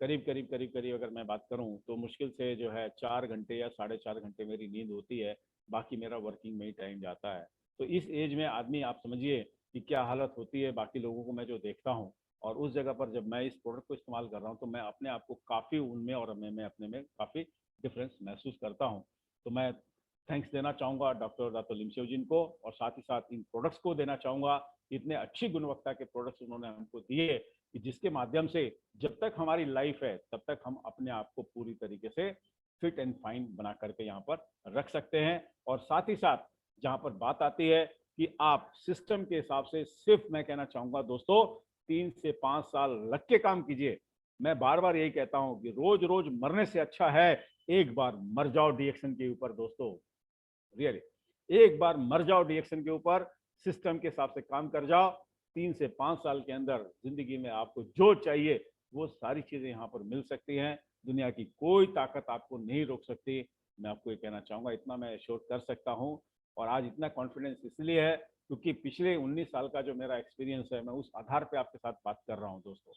करीब अगर मैं बात करूं तो मुश्किल से जो है 4 घंटे या 4.5 घंटे मेरी नींद होती है। बाकी मेरा वर्किंग में ही टाइम जाता है। तो इस एज में आदमी आप समझिए कि क्या हालत होती है बाकी लोगों को मैं जो देखता हूँ। और उस जगह पर जब मैं इस प्रोडक्ट को इस्तेमाल कर रहा हूँ तो मैं अपने आप को काफ़ी उनमें और मैं अपने में काफ़ी डिफरेंस महसूस करता हूँ। तो मैं थैंक्स देना चाहूँगा डॉक्टर दातो लिमशेव जी को, और साथ ही साथ इन प्रोडक्ट्स को देना चाहूँगा। इतने अच्छी गुणवत्ता के प्रोडक्ट्स उन्होंने हमको दिए कि जिसके माध्यम से जब तक हमारी लाइफ है तब तक हम अपने आप को पूरी तरीके से फिट एंड फाइन बना करके यहाँ पर रख सकते हैं। और साथ ही साथ जहाँ पर बात आती है कि आप सिस्टम के हिसाब से, सिर्फ मैं कहना चाहूँगा दोस्तों 3 से 5 साल लग के काम कीजिए। मैं बार बार यही कहता हूँ कि रोज रोज मरने से अच्छा है एक बार मर जाओ डीएक्शन के ऊपर दोस्तों। रियली एक बार मर जाओ डीएक्शन के ऊपर, सिस्टम के हिसाब से काम कर जाओ। 3 से 5 साल के अंदर जिंदगी में आपको जो चाहिए वो सारी चीजें यहाँ पर मिल सकती हैं। दुनिया की कोई ताकत आपको नहीं रोक सकती। मैं आपको ये कहना चाहूंगा, इतना मैं एश्योर कर सकता हूँ। और आज इतना कॉन्फिडेंस इसलिए है क्योंकि पिछले 19 साल का जो मेरा एक्सपीरियंस है मैं उस आधार पे आपके साथ बात कर रहा हूँ दोस्तों,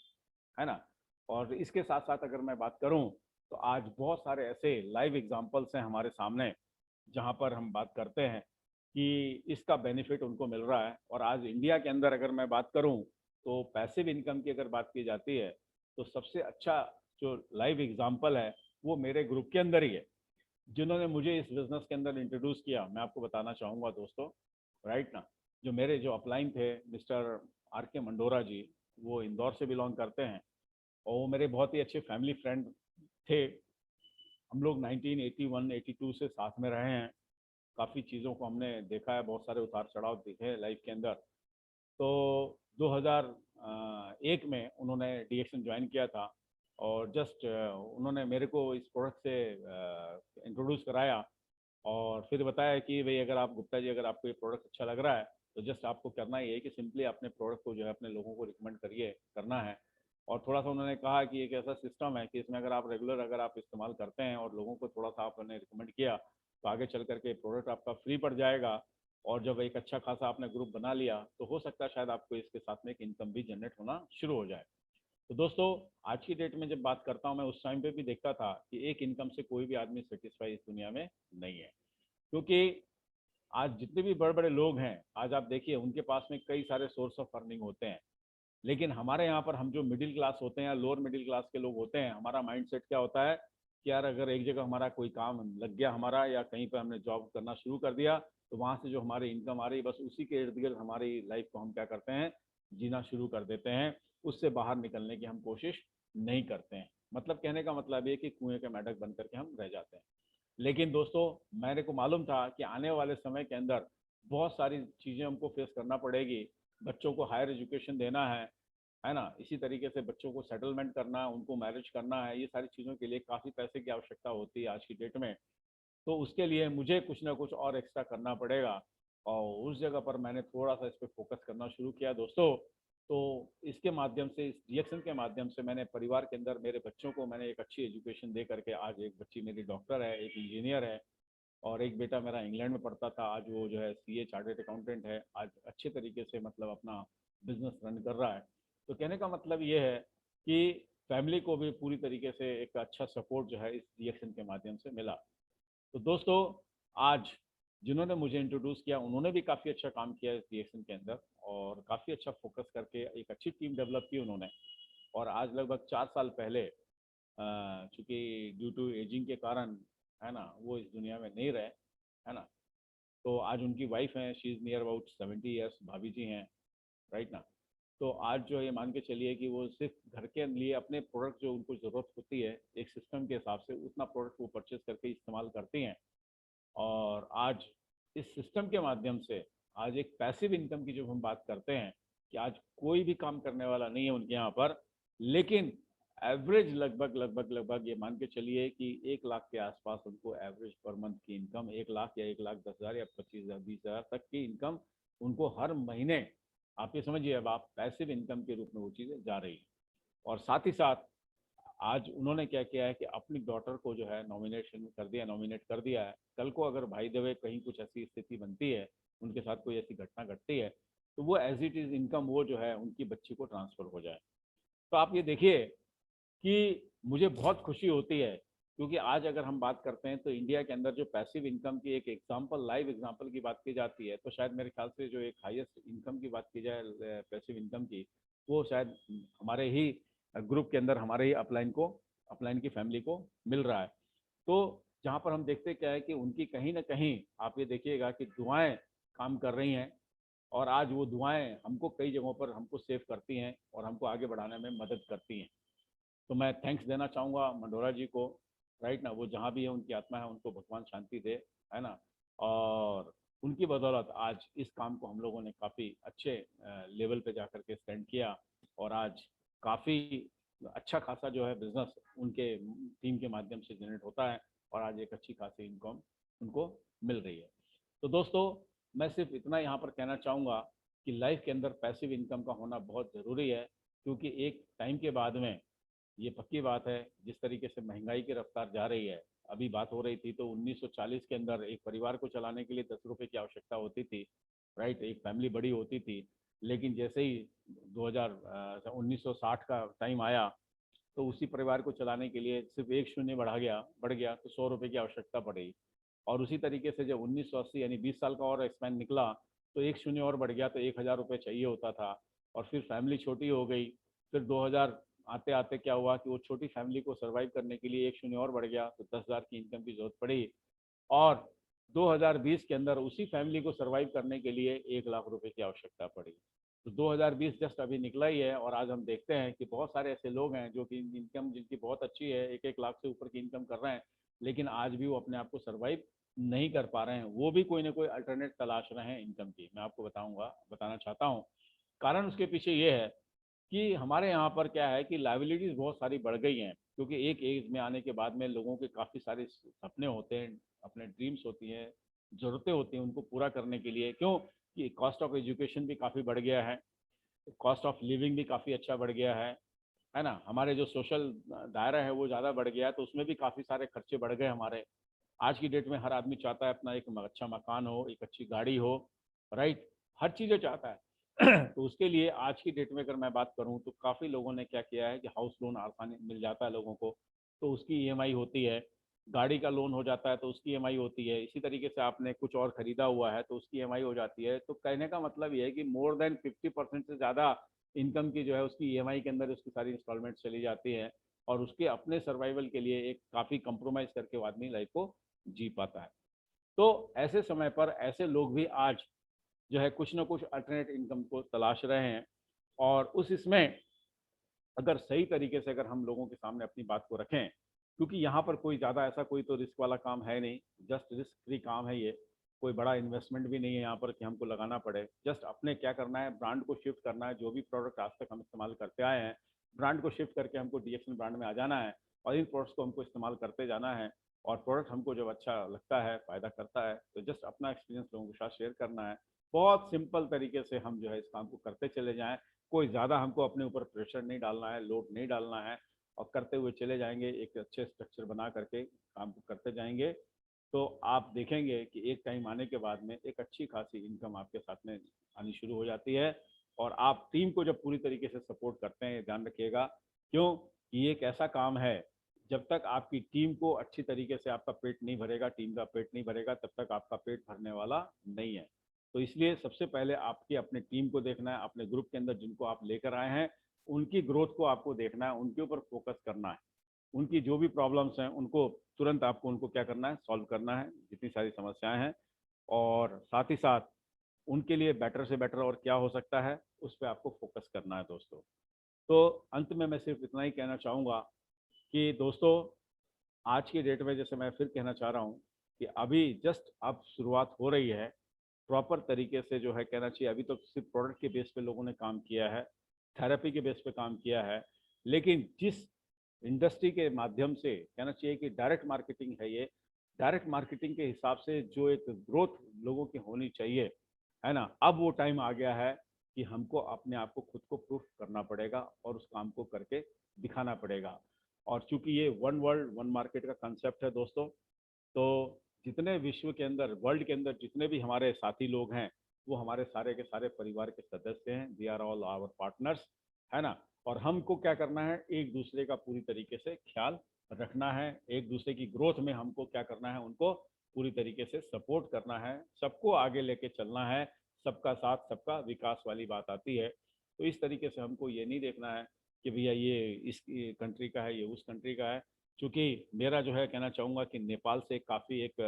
है ना। और इसके साथ साथ अगर मैं बात करूँ तो आज बहुत सारे ऐसे लाइव एग्जाम्पल्स हैं हमारे सामने जहाँ पर हम बात करते हैं कि इसका बेनिफिट उनको मिल रहा है। और आज इंडिया के अंदर अगर मैं बात करूँ तो पैसिव इनकम की अगर बात की जाती है तो सबसे अच्छा जो लाइव एग्जाम्पल है वो मेरे ग्रुप के अंदर ही है, जिन्होंने मुझे इस बिजनेस के अंदर इंट्रोड्यूस किया। मैं आपको बताना चाहूँगा दोस्तों, राइट ना, जो मेरे जो अपलाइन थे मिस्टर R.K. मंडोरा जी, वो इंदौर से बिलोंग करते हैं और वो मेरे बहुत ही अच्छे फैमिली फ्रेंड थे। हम लोग 1981-82 से साथ में रहे हैं। काफ़ी चीज़ों को हमने देखा है, बहुत सारे उतार चढ़ाव देखे हैं लाइफ के अंदर। तो 2001 में उन्होंने डीएक्शन ज्वाइन किया था और जस्ट उन्होंने मेरे को इस प्रोडक्ट से इंट्रोड्यूस कराया और फिर बताया कि भाई अगर आप गुप्ता जी अगर आपको ये प्रोडक्ट अच्छा लग रहा है तो जस्ट आपको करना ये है कि सिंपली अपने प्रोडक्ट को जो है अपने लोगों को रिकमेंड करिए, करना है। और थोड़ा सा उन्होंने कहा कि एक ऐसा सिस्टम है कि इसमें अगर आप रेगुलर अगर आप इस्तेमाल करते हैं और लोगों को थोड़ा सा आपने रिकमेंड किया तो आगे चल करके प्रोडक्ट आपका फ्री पड़ जाएगा। और जब एक अच्छा खासा आपने ग्रुप बना लिया तो हो सकता है शायद आपको इसके साथ में एक इनकम भी जनरेट होना शुरू हो जाए। तो दोस्तों आज की डेट में जब बात करता हूँ मैं उस टाइम पे भी देखता था कि एक इनकम से कोई भी आदमी सेटिस्फाई इस दुनिया में नहीं है। क्योंकि आज जितने भी बड़े बड़े लोग हैं आज आप देखिए उनके पास में कई सारे सोर्स ऑफ अर्निंग होते हैं। लेकिन हमारे यहाँ पर हम जो मिडिल क्लास होते हैं या लोअर मिडिल क्लास के लोग होते हैं, हमारा माइंडसेट क्या होता है कि यार अगर एक जगह हमारा कोई काम लग गया हमारा या कहीं पर हमने जॉब करना शुरू कर दिया तो वहाँ से जो हमारी इनकम आ रही है बस उसी के इर्द गिर्द हमारी लाइफ को हम क्या करते हैं, जीना शुरू कर देते हैं। उससे बाहर निकलने की हम कोशिश नहीं करते हैं। मतलब कहने का मतलब ये कि कुएं के मेंढक बन करके हम रह जाते हैं। लेकिन दोस्तों मेरे को मालूम था कि आने वाले समय के अंदर बहुत सारी चीज़ें हमको फेस करना पड़ेगी। बच्चों को हायर एजुकेशन देना है ना, इसी तरीके से बच्चों को सेटलमेंट करना है, उनको मैरिज करना है, ये सारी चीज़ों के लिए काफ़ी पैसे की आवश्यकता होती है आज की डेट में। तो उसके लिए मुझे कुछ ना कुछ और एक्स्ट्रा करना पड़ेगा और उस जगह पर मैंने थोड़ा सा इस पर फोकस करना शुरू किया दोस्तों। तो इसके माध्यम से, इस रिएक्शन के माध्यम से मैंने परिवार के अंदर मेरे बच्चों को मैंने एक अच्छी एजुकेशन दे करके आज एक बच्ची मेरी डॉक्टर है, एक इंजीनियर है और एक बेटा मेरा इंग्लैंड में पढ़ता था, आज वो जो है सीए चार्टर्ड अकाउंटेंट है, आज अच्छे तरीके से मतलब अपना बिजनेस रन कर रहा है। तो कहने का मतलब ये है कि फैमिली को भी पूरी तरीके से एक अच्छा सपोर्ट जो है इस रिएक्शन के माध्यम से मिला। तो दोस्तों आज जिन्होंने मुझे इंट्रोड्यूस किया उन्होंने भी काफ़ी अच्छा काम किया इस रिएक्शन के अंदर और काफ़ी अच्छा फोकस करके एक अच्छी टीम डेवलप की उन्होंने। और आज लगभग 4 साल पहले चूँकि ड्यू टू एजिंग के कारण, है ना, वो इस दुनिया में नहीं रहे, है ना। तो आज उनकी वाइफ हैं, she is near about 70 years, भाभी जी हैं, राइट ना। तो आज जो ये मान के चलिए कि वो सिर्फ घर के लिए अपने प्रोडक्ट जो उनको ज़रूरत होती है एक सिस्टम के हिसाब से उतना प्रोडक्ट वो परचेज करके इस्तेमाल करती हैं। और आज इस सिस्टम के माध्यम से आज एक पैसिव इनकम की जब हम बात करते हैं कि आज कोई भी काम करने वाला नहीं है उनके यहाँ पर, लेकिन एवरेज लगभग ये मान के चलिए कि 1 लाख के आसपास उनको एवरेज पर मंथ की इनकम 1 लाख या 1,10,000 या 25,000 20,000 तक की इनकम उनको हर महीने, आप ये समझिए अब आप पैसिव इनकम के रूप में वो चीज़ें जा रही हैं। और साथ ही साथ आज उन्होंने क्या किया है कि अपनी डॉटर को जो है नॉमिनेट कर दिया है। कल को अगर भाई देवे कहीं कुछ ऐसी स्थिति बनती है, उनके साथ कोई ऐसी घटना घटती है तो वो एज इट इज़ इनकम वो जो है उनकी बच्ची को ट्रांसफ़र हो जाए। तो आप ये देखिए कि मुझे बहुत खुशी होती है, क्योंकि आज अगर हम बात करते हैं तो इंडिया के अंदर जो पैसिव इनकम की एक एग्जांपल, लाइव एग्जांपल की बात की जाती है, तो शायद मेरे ख्याल से जो एक हाईएस्ट इनकम की बात की जाए पैसिव इनकम की, वो शायद हमारे ही ग्रुप के अंदर, हमारे ही अपलाइन की फैमिली को मिल रहा है। तो जहाँ पर हम देखते क्या है कि उनकी कहीं ना कहीं आप ये देखिएगा कि दुआएं काम कर रही हैं, और आज वो दुआएं हमको कई जगहों पर हमको सेव करती हैं और हमको आगे बढ़ाने में मदद करती हैं। तो मैं थैंक्स देना चाहूँगा मंडोरा जी को, राइट ना, वो जहाँ भी है उनकी आत्मा है उनको भगवान शांति दे, है ना। और उनकी बदौलत आज इस काम को हम लोगों ने काफ़ी अच्छे लेवल पे जा कर के स्टैंड किया, और आज काफ़ी अच्छा खासा जो है बिजनेस उनके टीम के माध्यम से जनरेट होता है, और आज एक अच्छी खासी इनकम उनको मिल रही है। तो दोस्तों, मैं सिर्फ इतना यहाँ पर कहना चाहूँगा कि लाइफ के अंदर पैसिव इनकम का होना बहुत ज़रूरी है, क्योंकि एक टाइम के बाद में, ये पक्की बात है, जिस तरीके से महंगाई की रफ्तार जा रही है, अभी बात हो रही थी तो 1940 के अंदर एक परिवार को चलाने के लिए 10 रुपए की आवश्यकता होती थी, राइट, एक फैमिली बड़ी होती थी। लेकिन जैसे ही 1960 का टाइम आया, तो उसी परिवार को चलाने के लिए सिर्फ एक शून्य बढ़ गया तो 100 रुपए की आवश्यकता पड़ी। और उसी तरीके से जब 1980 यानी 20 साल का और एक्सपेंड निकला, तो एक शून्य और बढ़ गया तो 1000 रुपये चाहिए होता था। और फिर फैमिली छोटी हो गई, फिर 2000 आते आते क्या हुआ कि वो छोटी फैमिली को सर्वाइव करने के लिए एक शून्य और बढ़ गया, तो 10,000 की इनकम की जरूरत पड़ी। और 2020 के अंदर उसी फैमिली को सर्वाइव करने के लिए 1 लाख रुपए की आवश्यकता पड़ी। तो 2020 जस्ट अभी निकला ही है, और आज हम देखते हैं कि बहुत सारे ऐसे लोग हैं जो कि इनकम जिनकी बहुत अच्छी है, 1-1 लाख से ऊपर की इनकम कर रहे हैं, लेकिन आज भी वो अपने आप को सर्वाइव नहीं कर पा रहे हैं। वो भी कोई ना कोई अल्टरनेट तलाश रहे हैं इनकम की। मैं आपको बताना चाहता हूँ, कारण उसके पीछे ये है कि हमारे यहाँ पर क्या है कि लाइबिलिटीज़ बहुत सारी बढ़ गई हैं, क्योंकि एक एज में आने के बाद में लोगों के काफ़ी सारे सपने होते हैं, अपने ड्रीम्स होती हैं, ज़रूरतें होती हैं उनको पूरा करने के लिए। क्यों कि कॉस्ट ऑफ एजुकेशन भी काफ़ी बढ़ गया है, कॉस्ट ऑफ लिविंग भी काफ़ी अच्छा बढ़ गया है ना। हमारे जो सोशल दायरा है वो ज़्यादा बढ़ गया है, तो उसमें भी काफ़ी सारे खर्चे बढ़ गए हमारे। आज की डेट में हर आदमी चाहता है अपना एक अच्छा मकान हो, एक अच्छी गाड़ी हो, राइट, हर चीज़ें चाहता है। तो उसके लिए आज की डेट में अगर मैं बात करूं तो काफ़ी लोगों ने क्या किया है कि हाउस लोन आसानी मिल जाता है लोगों को, तो उसकी ईएमआई होती है। गाड़ी का लोन हो जाता है तो उसकी ईएमआई होती है। इसी तरीके से आपने कुछ और खरीदा हुआ है तो उसकी ईएमआई हो जाती है। तो कहने का मतलब ये है कि मोर देन 50% से ज़्यादा इनकम की जो है उसकी ईएमआई के अंदर उसकी सारी इंस्टॉलमेंट चली जाती है, और उसके अपने सर्वाइवल के लिए एक काफ़ी कंप्रोमाइज़ करके वो आदमी लाइफ को जी पाता है। तो ऐसे समय पर ऐसे लोग भी आज जो है कुछ ना कुछ अल्टरनेट इनकम को तलाश रहे हैं, और उस इसमें अगर सही तरीके से अगर हम लोगों के सामने अपनी बात को रखें, क्योंकि यहाँ पर कोई ज़्यादा ऐसा कोई तो रिस्क वाला काम है नहीं, जस्ट रिस्क फ्री काम है ये। कोई बड़ा इन्वेस्टमेंट भी नहीं है यहाँ पर कि हमको लगाना पड़े। जस्ट अपने क्या करना है, ब्रांड को शिफ्ट करना है। जो भी प्रोडक्ट आज तक हम इस्तेमाल करते आए हैं, ब्रांड को शिफ्ट करके हमको डीएक्सएल ब्रांड में आ जाना है, और इन प्रोडक्ट्स को हमको इस्तेमाल करते जाना है। और प्रोडक्ट हमको जब अच्छा लगता है, फ़ायदा करता है, तो जस्ट अपना एक्सपीरियंस लोगों के साथ शेयर करना है। बहुत सिंपल तरीके से हम जो है इस काम को करते चले जाएँ। कोई ज़्यादा हमको अपने ऊपर प्रेशर नहीं डालना है, लोड नहीं डालना है, और करते हुए चले जाएंगे। एक अच्छे स्ट्रक्चर बना करके काम को करते जाएंगे, तो आप देखेंगे कि एक टाइम आने के बाद में एक अच्छी खासी इनकम आपके साथ में आनी शुरू हो जाती है। और आप टीम को जब पूरी तरीके से सपोर्ट करते हैं, ध्यान रखिएगा, क्यों कि ये एक ऐसा काम है, जब तक आपकी टीम को अच्छी तरीके से आपका पेट नहीं भरेगा, टीम का पेट नहीं भरेगा, तब तक आपका पेट भरने वाला नहीं है। तो इसलिए सबसे पहले आपकी अपने टीम को देखना है, अपने ग्रुप के अंदर जिनको आप लेकर आए हैं उनकी ग्रोथ को आपको देखना है, उनके ऊपर फोकस करना है। उनकी जो भी प्रॉब्लम्स हैं उनको तुरंत आपको उनको क्या करना है, सॉल्व करना है, जितनी सारी समस्याएं हैं। और साथ ही साथ उनके लिए बेटर से बेटर और क्या हो सकता है, उस पर आपको फोकस करना है दोस्तों। तो अंत में मैं सिर्फ इतना ही कहना चाहूँगा कि दोस्तों, आज की डेट में जैसे मैं फिर कहना चाह रहा हूँ कि अभी जस्ट अब शुरुआत हो रही है। प्रॉपर तरीके से जो है कहना चाहिए, अभी तो सिर्फ प्रोडक्ट के बेस पे लोगों ने काम किया है, थेरेपी के बेस पे काम किया है। लेकिन जिस इंडस्ट्री के माध्यम से कहना चाहिए कि डायरेक्ट मार्केटिंग है ये, डायरेक्ट मार्केटिंग के हिसाब से जो एक ग्रोथ लोगों की होनी चाहिए, है ना, अब वो टाइम आ गया है कि हमको अपने आप को खुद को प्रूफ करना पड़ेगा और उस काम को करके दिखाना पड़ेगा। और चूंकि ये वन वर्ल्ड वन मार्केट का कंसेप्ट है दोस्तों, तो जितने विश्व के अंदर, वर्ल्ड के अंदर जितने भी हमारे साथी लोग हैं, वो हमारे सारे के सारे परिवार के सदस्य हैं, they are all our partners, है ना। और हमको क्या करना है, एक दूसरे का पूरी तरीके से ख्याल रखना है, एक दूसरे की ग्रोथ में हमको क्या करना है, उनको पूरी तरीके से सपोर्ट करना है, सबको आगे लेके चलना है, सबका साथ सबका विकास वाली बात आती है। तो इस तरीके से हमको ये नहीं देखना है कि भैया ये इस कंट्री का है, ये उस कंट्री का है। चूँकि मेरा जो है कहना चाहूँगा कि नेपाल से काफ़ी एक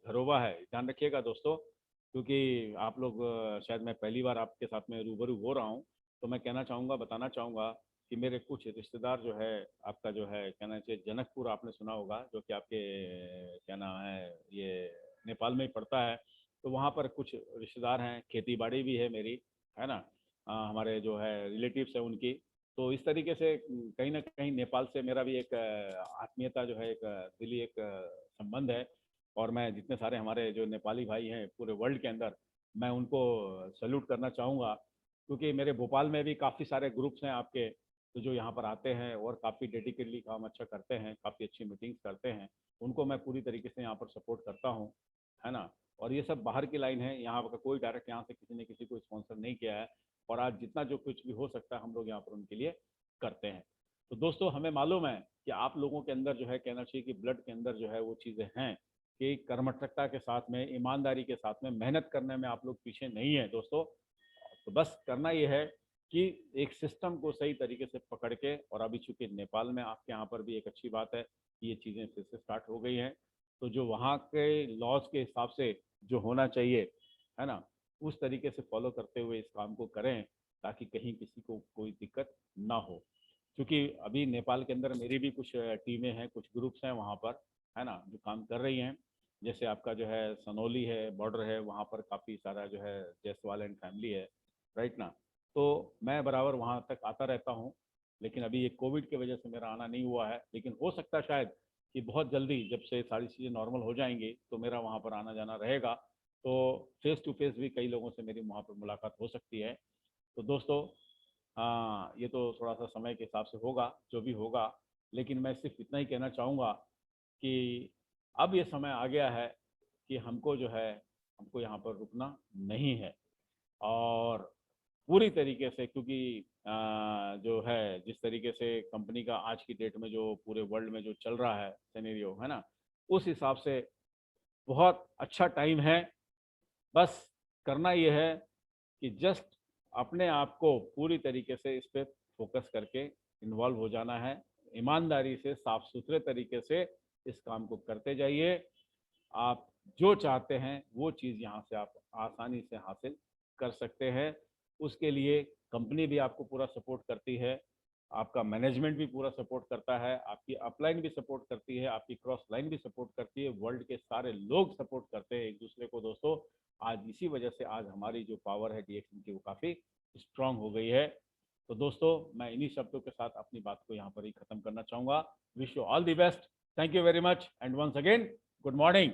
घरोबा है, ध्यान रखिएगा दोस्तों, क्योंकि आप लोग शायद मैं पहली बार आपके साथ में रूबरू हो रहा हूँ, तो मैं कहना चाहूँगा, बताना चाहूँगा कि मेरे कुछ रिश्तेदार जो है, आपका जो है कहना चाहिए जनकपुर आपने सुना होगा, जो कि आपके क्या नाम है, ये नेपाल में ही पड़ता है। तो वहाँ पर कुछ रिश्तेदार हैं, खेती बाड़ी भी है मेरी, है ना। हमारे जो है रिलेटिव्स हैं उनकी। तो इस तरीके से कहीं ना कहीं नेपाल से मेरा भी एक आत्मीयता जो है, एक दिली एक संबंध है। और मैं जितने सारे हमारे जो नेपाली भाई हैं पूरे वर्ल्ड के अंदर, मैं उनको सल्यूट करना चाहूँगा, क्योंकि मेरे भोपाल में भी काफ़ी सारे ग्रुप्स हैं आपके, तो जो यहाँ पर आते हैं और काफ़ी डेडिकेटली काम अच्छा करते हैं, काफ़ी अच्छी मीटिंग्स करते हैं, उनको मैं पूरी तरीके से यहाँ पर सपोर्ट करता हूँ, है ना। और ये सब बाहर की लाइन है, यहाँ का कोई डायरेक्ट यहाँ से किसी ने किसी को स्पॉन्सर नहीं किया है। और आज जितना जो कुछ भी हो सकता है हम लोग यहाँ पर उनके लिए करते हैं। तो दोस्तों, हमें मालूम है कि आप लोगों के अंदर जो है कहना चाहिए कि ब्लड के अंदर जो है वो चीज़ें हैं कि कर्मठता के साथ में, ईमानदारी के साथ में, मेहनत करने में आप लोग पीछे नहीं है दोस्तों। तो बस करना ये है कि एक सिस्टम को सही तरीके से पकड़ के, और अभी चूंकि नेपाल में आपके यहाँ पर भी एक अच्छी बात है कि ये चीज़ें फिर से स्टार्ट हो गई हैं, तो जो वहाँ के लॉज के हिसाब से जो होना चाहिए, है ना, उस तरीके से फॉलो करते हुए इस काम को करें, ताकि कहीं किसी को कोई दिक्कत ना हो। क्योंकि अभी नेपाल के अंदर मेरी भी कुछ टीमें हैं, कुछ ग्रुप्स हैं वहाँ पर, है ना, जो काम कर रही हैं। जैसे आपका जो है सनौली है, बॉर्डर है, वहाँ पर काफ़ी सारा जो है जायसवाल एंड फैमिली है, राइट ना। तो मैं बराबर वहाँ तक आता रहता हूँ, लेकिन अभी ये कोविड की वजह से मेरा आना नहीं हुआ है, लेकिन हो सकता है शायद कि बहुत जल्दी जब से सारी चीज़ें नॉर्मल हो जाएंगी तो मेरा वहाँ पर आना जाना रहेगा। तो फेस टू फेस भी कई लोगों से मेरी वहाँ पर मुलाकात हो सकती है। तो दोस्तों, हाँ, ये तो थोड़ा सा समय के हिसाब से होगा जो भी होगा, लेकिन मैं सिर्फ इतना ही कहना चाहूँगा कि अब ये समय आ गया है कि हमको जो है, हमको यहाँ पर रुकना नहीं है। और पूरी तरीके से, क्योंकि जो है जिस तरीके से कंपनी का आज की डेट में जो पूरे वर्ल्ड में जो चल रहा है सिनेरियो, है ना, उस हिसाब से बहुत अच्छा टाइम है। बस करना ये है कि जस्ट अपने आप को पूरी तरीके से इस पर फोकस करके इन्वॉल्व हो जाना है, ईमानदारी से, साफ सुथरे तरीके से इस काम को करते जाइए। आप जो चाहते हैं वो चीज़ यहाँ से आप आसानी से हासिल कर सकते हैं। उसके लिए कंपनी भी आपको पूरा सपोर्ट करती है, आपका मैनेजमेंट भी पूरा सपोर्ट करता है, आपकी अपलाइन भी सपोर्ट करती है, आपकी क्रॉस लाइन भी सपोर्ट करती है, वर्ल्ड के सारे लोग सपोर्ट करते हैं एक दूसरे को दोस्तों। आज इसी वजह से आज हमारी जो पावर है डीएक्सएन की वो काफ़ी स्ट्रांग हो गई है। तो दोस्तों, मैं इन्हीं शब्दों के साथ अपनी बात को यहाँ पर ही ख़त्म करना चाहूँगा। Wish you all the best. Thank you very much and once again good morning.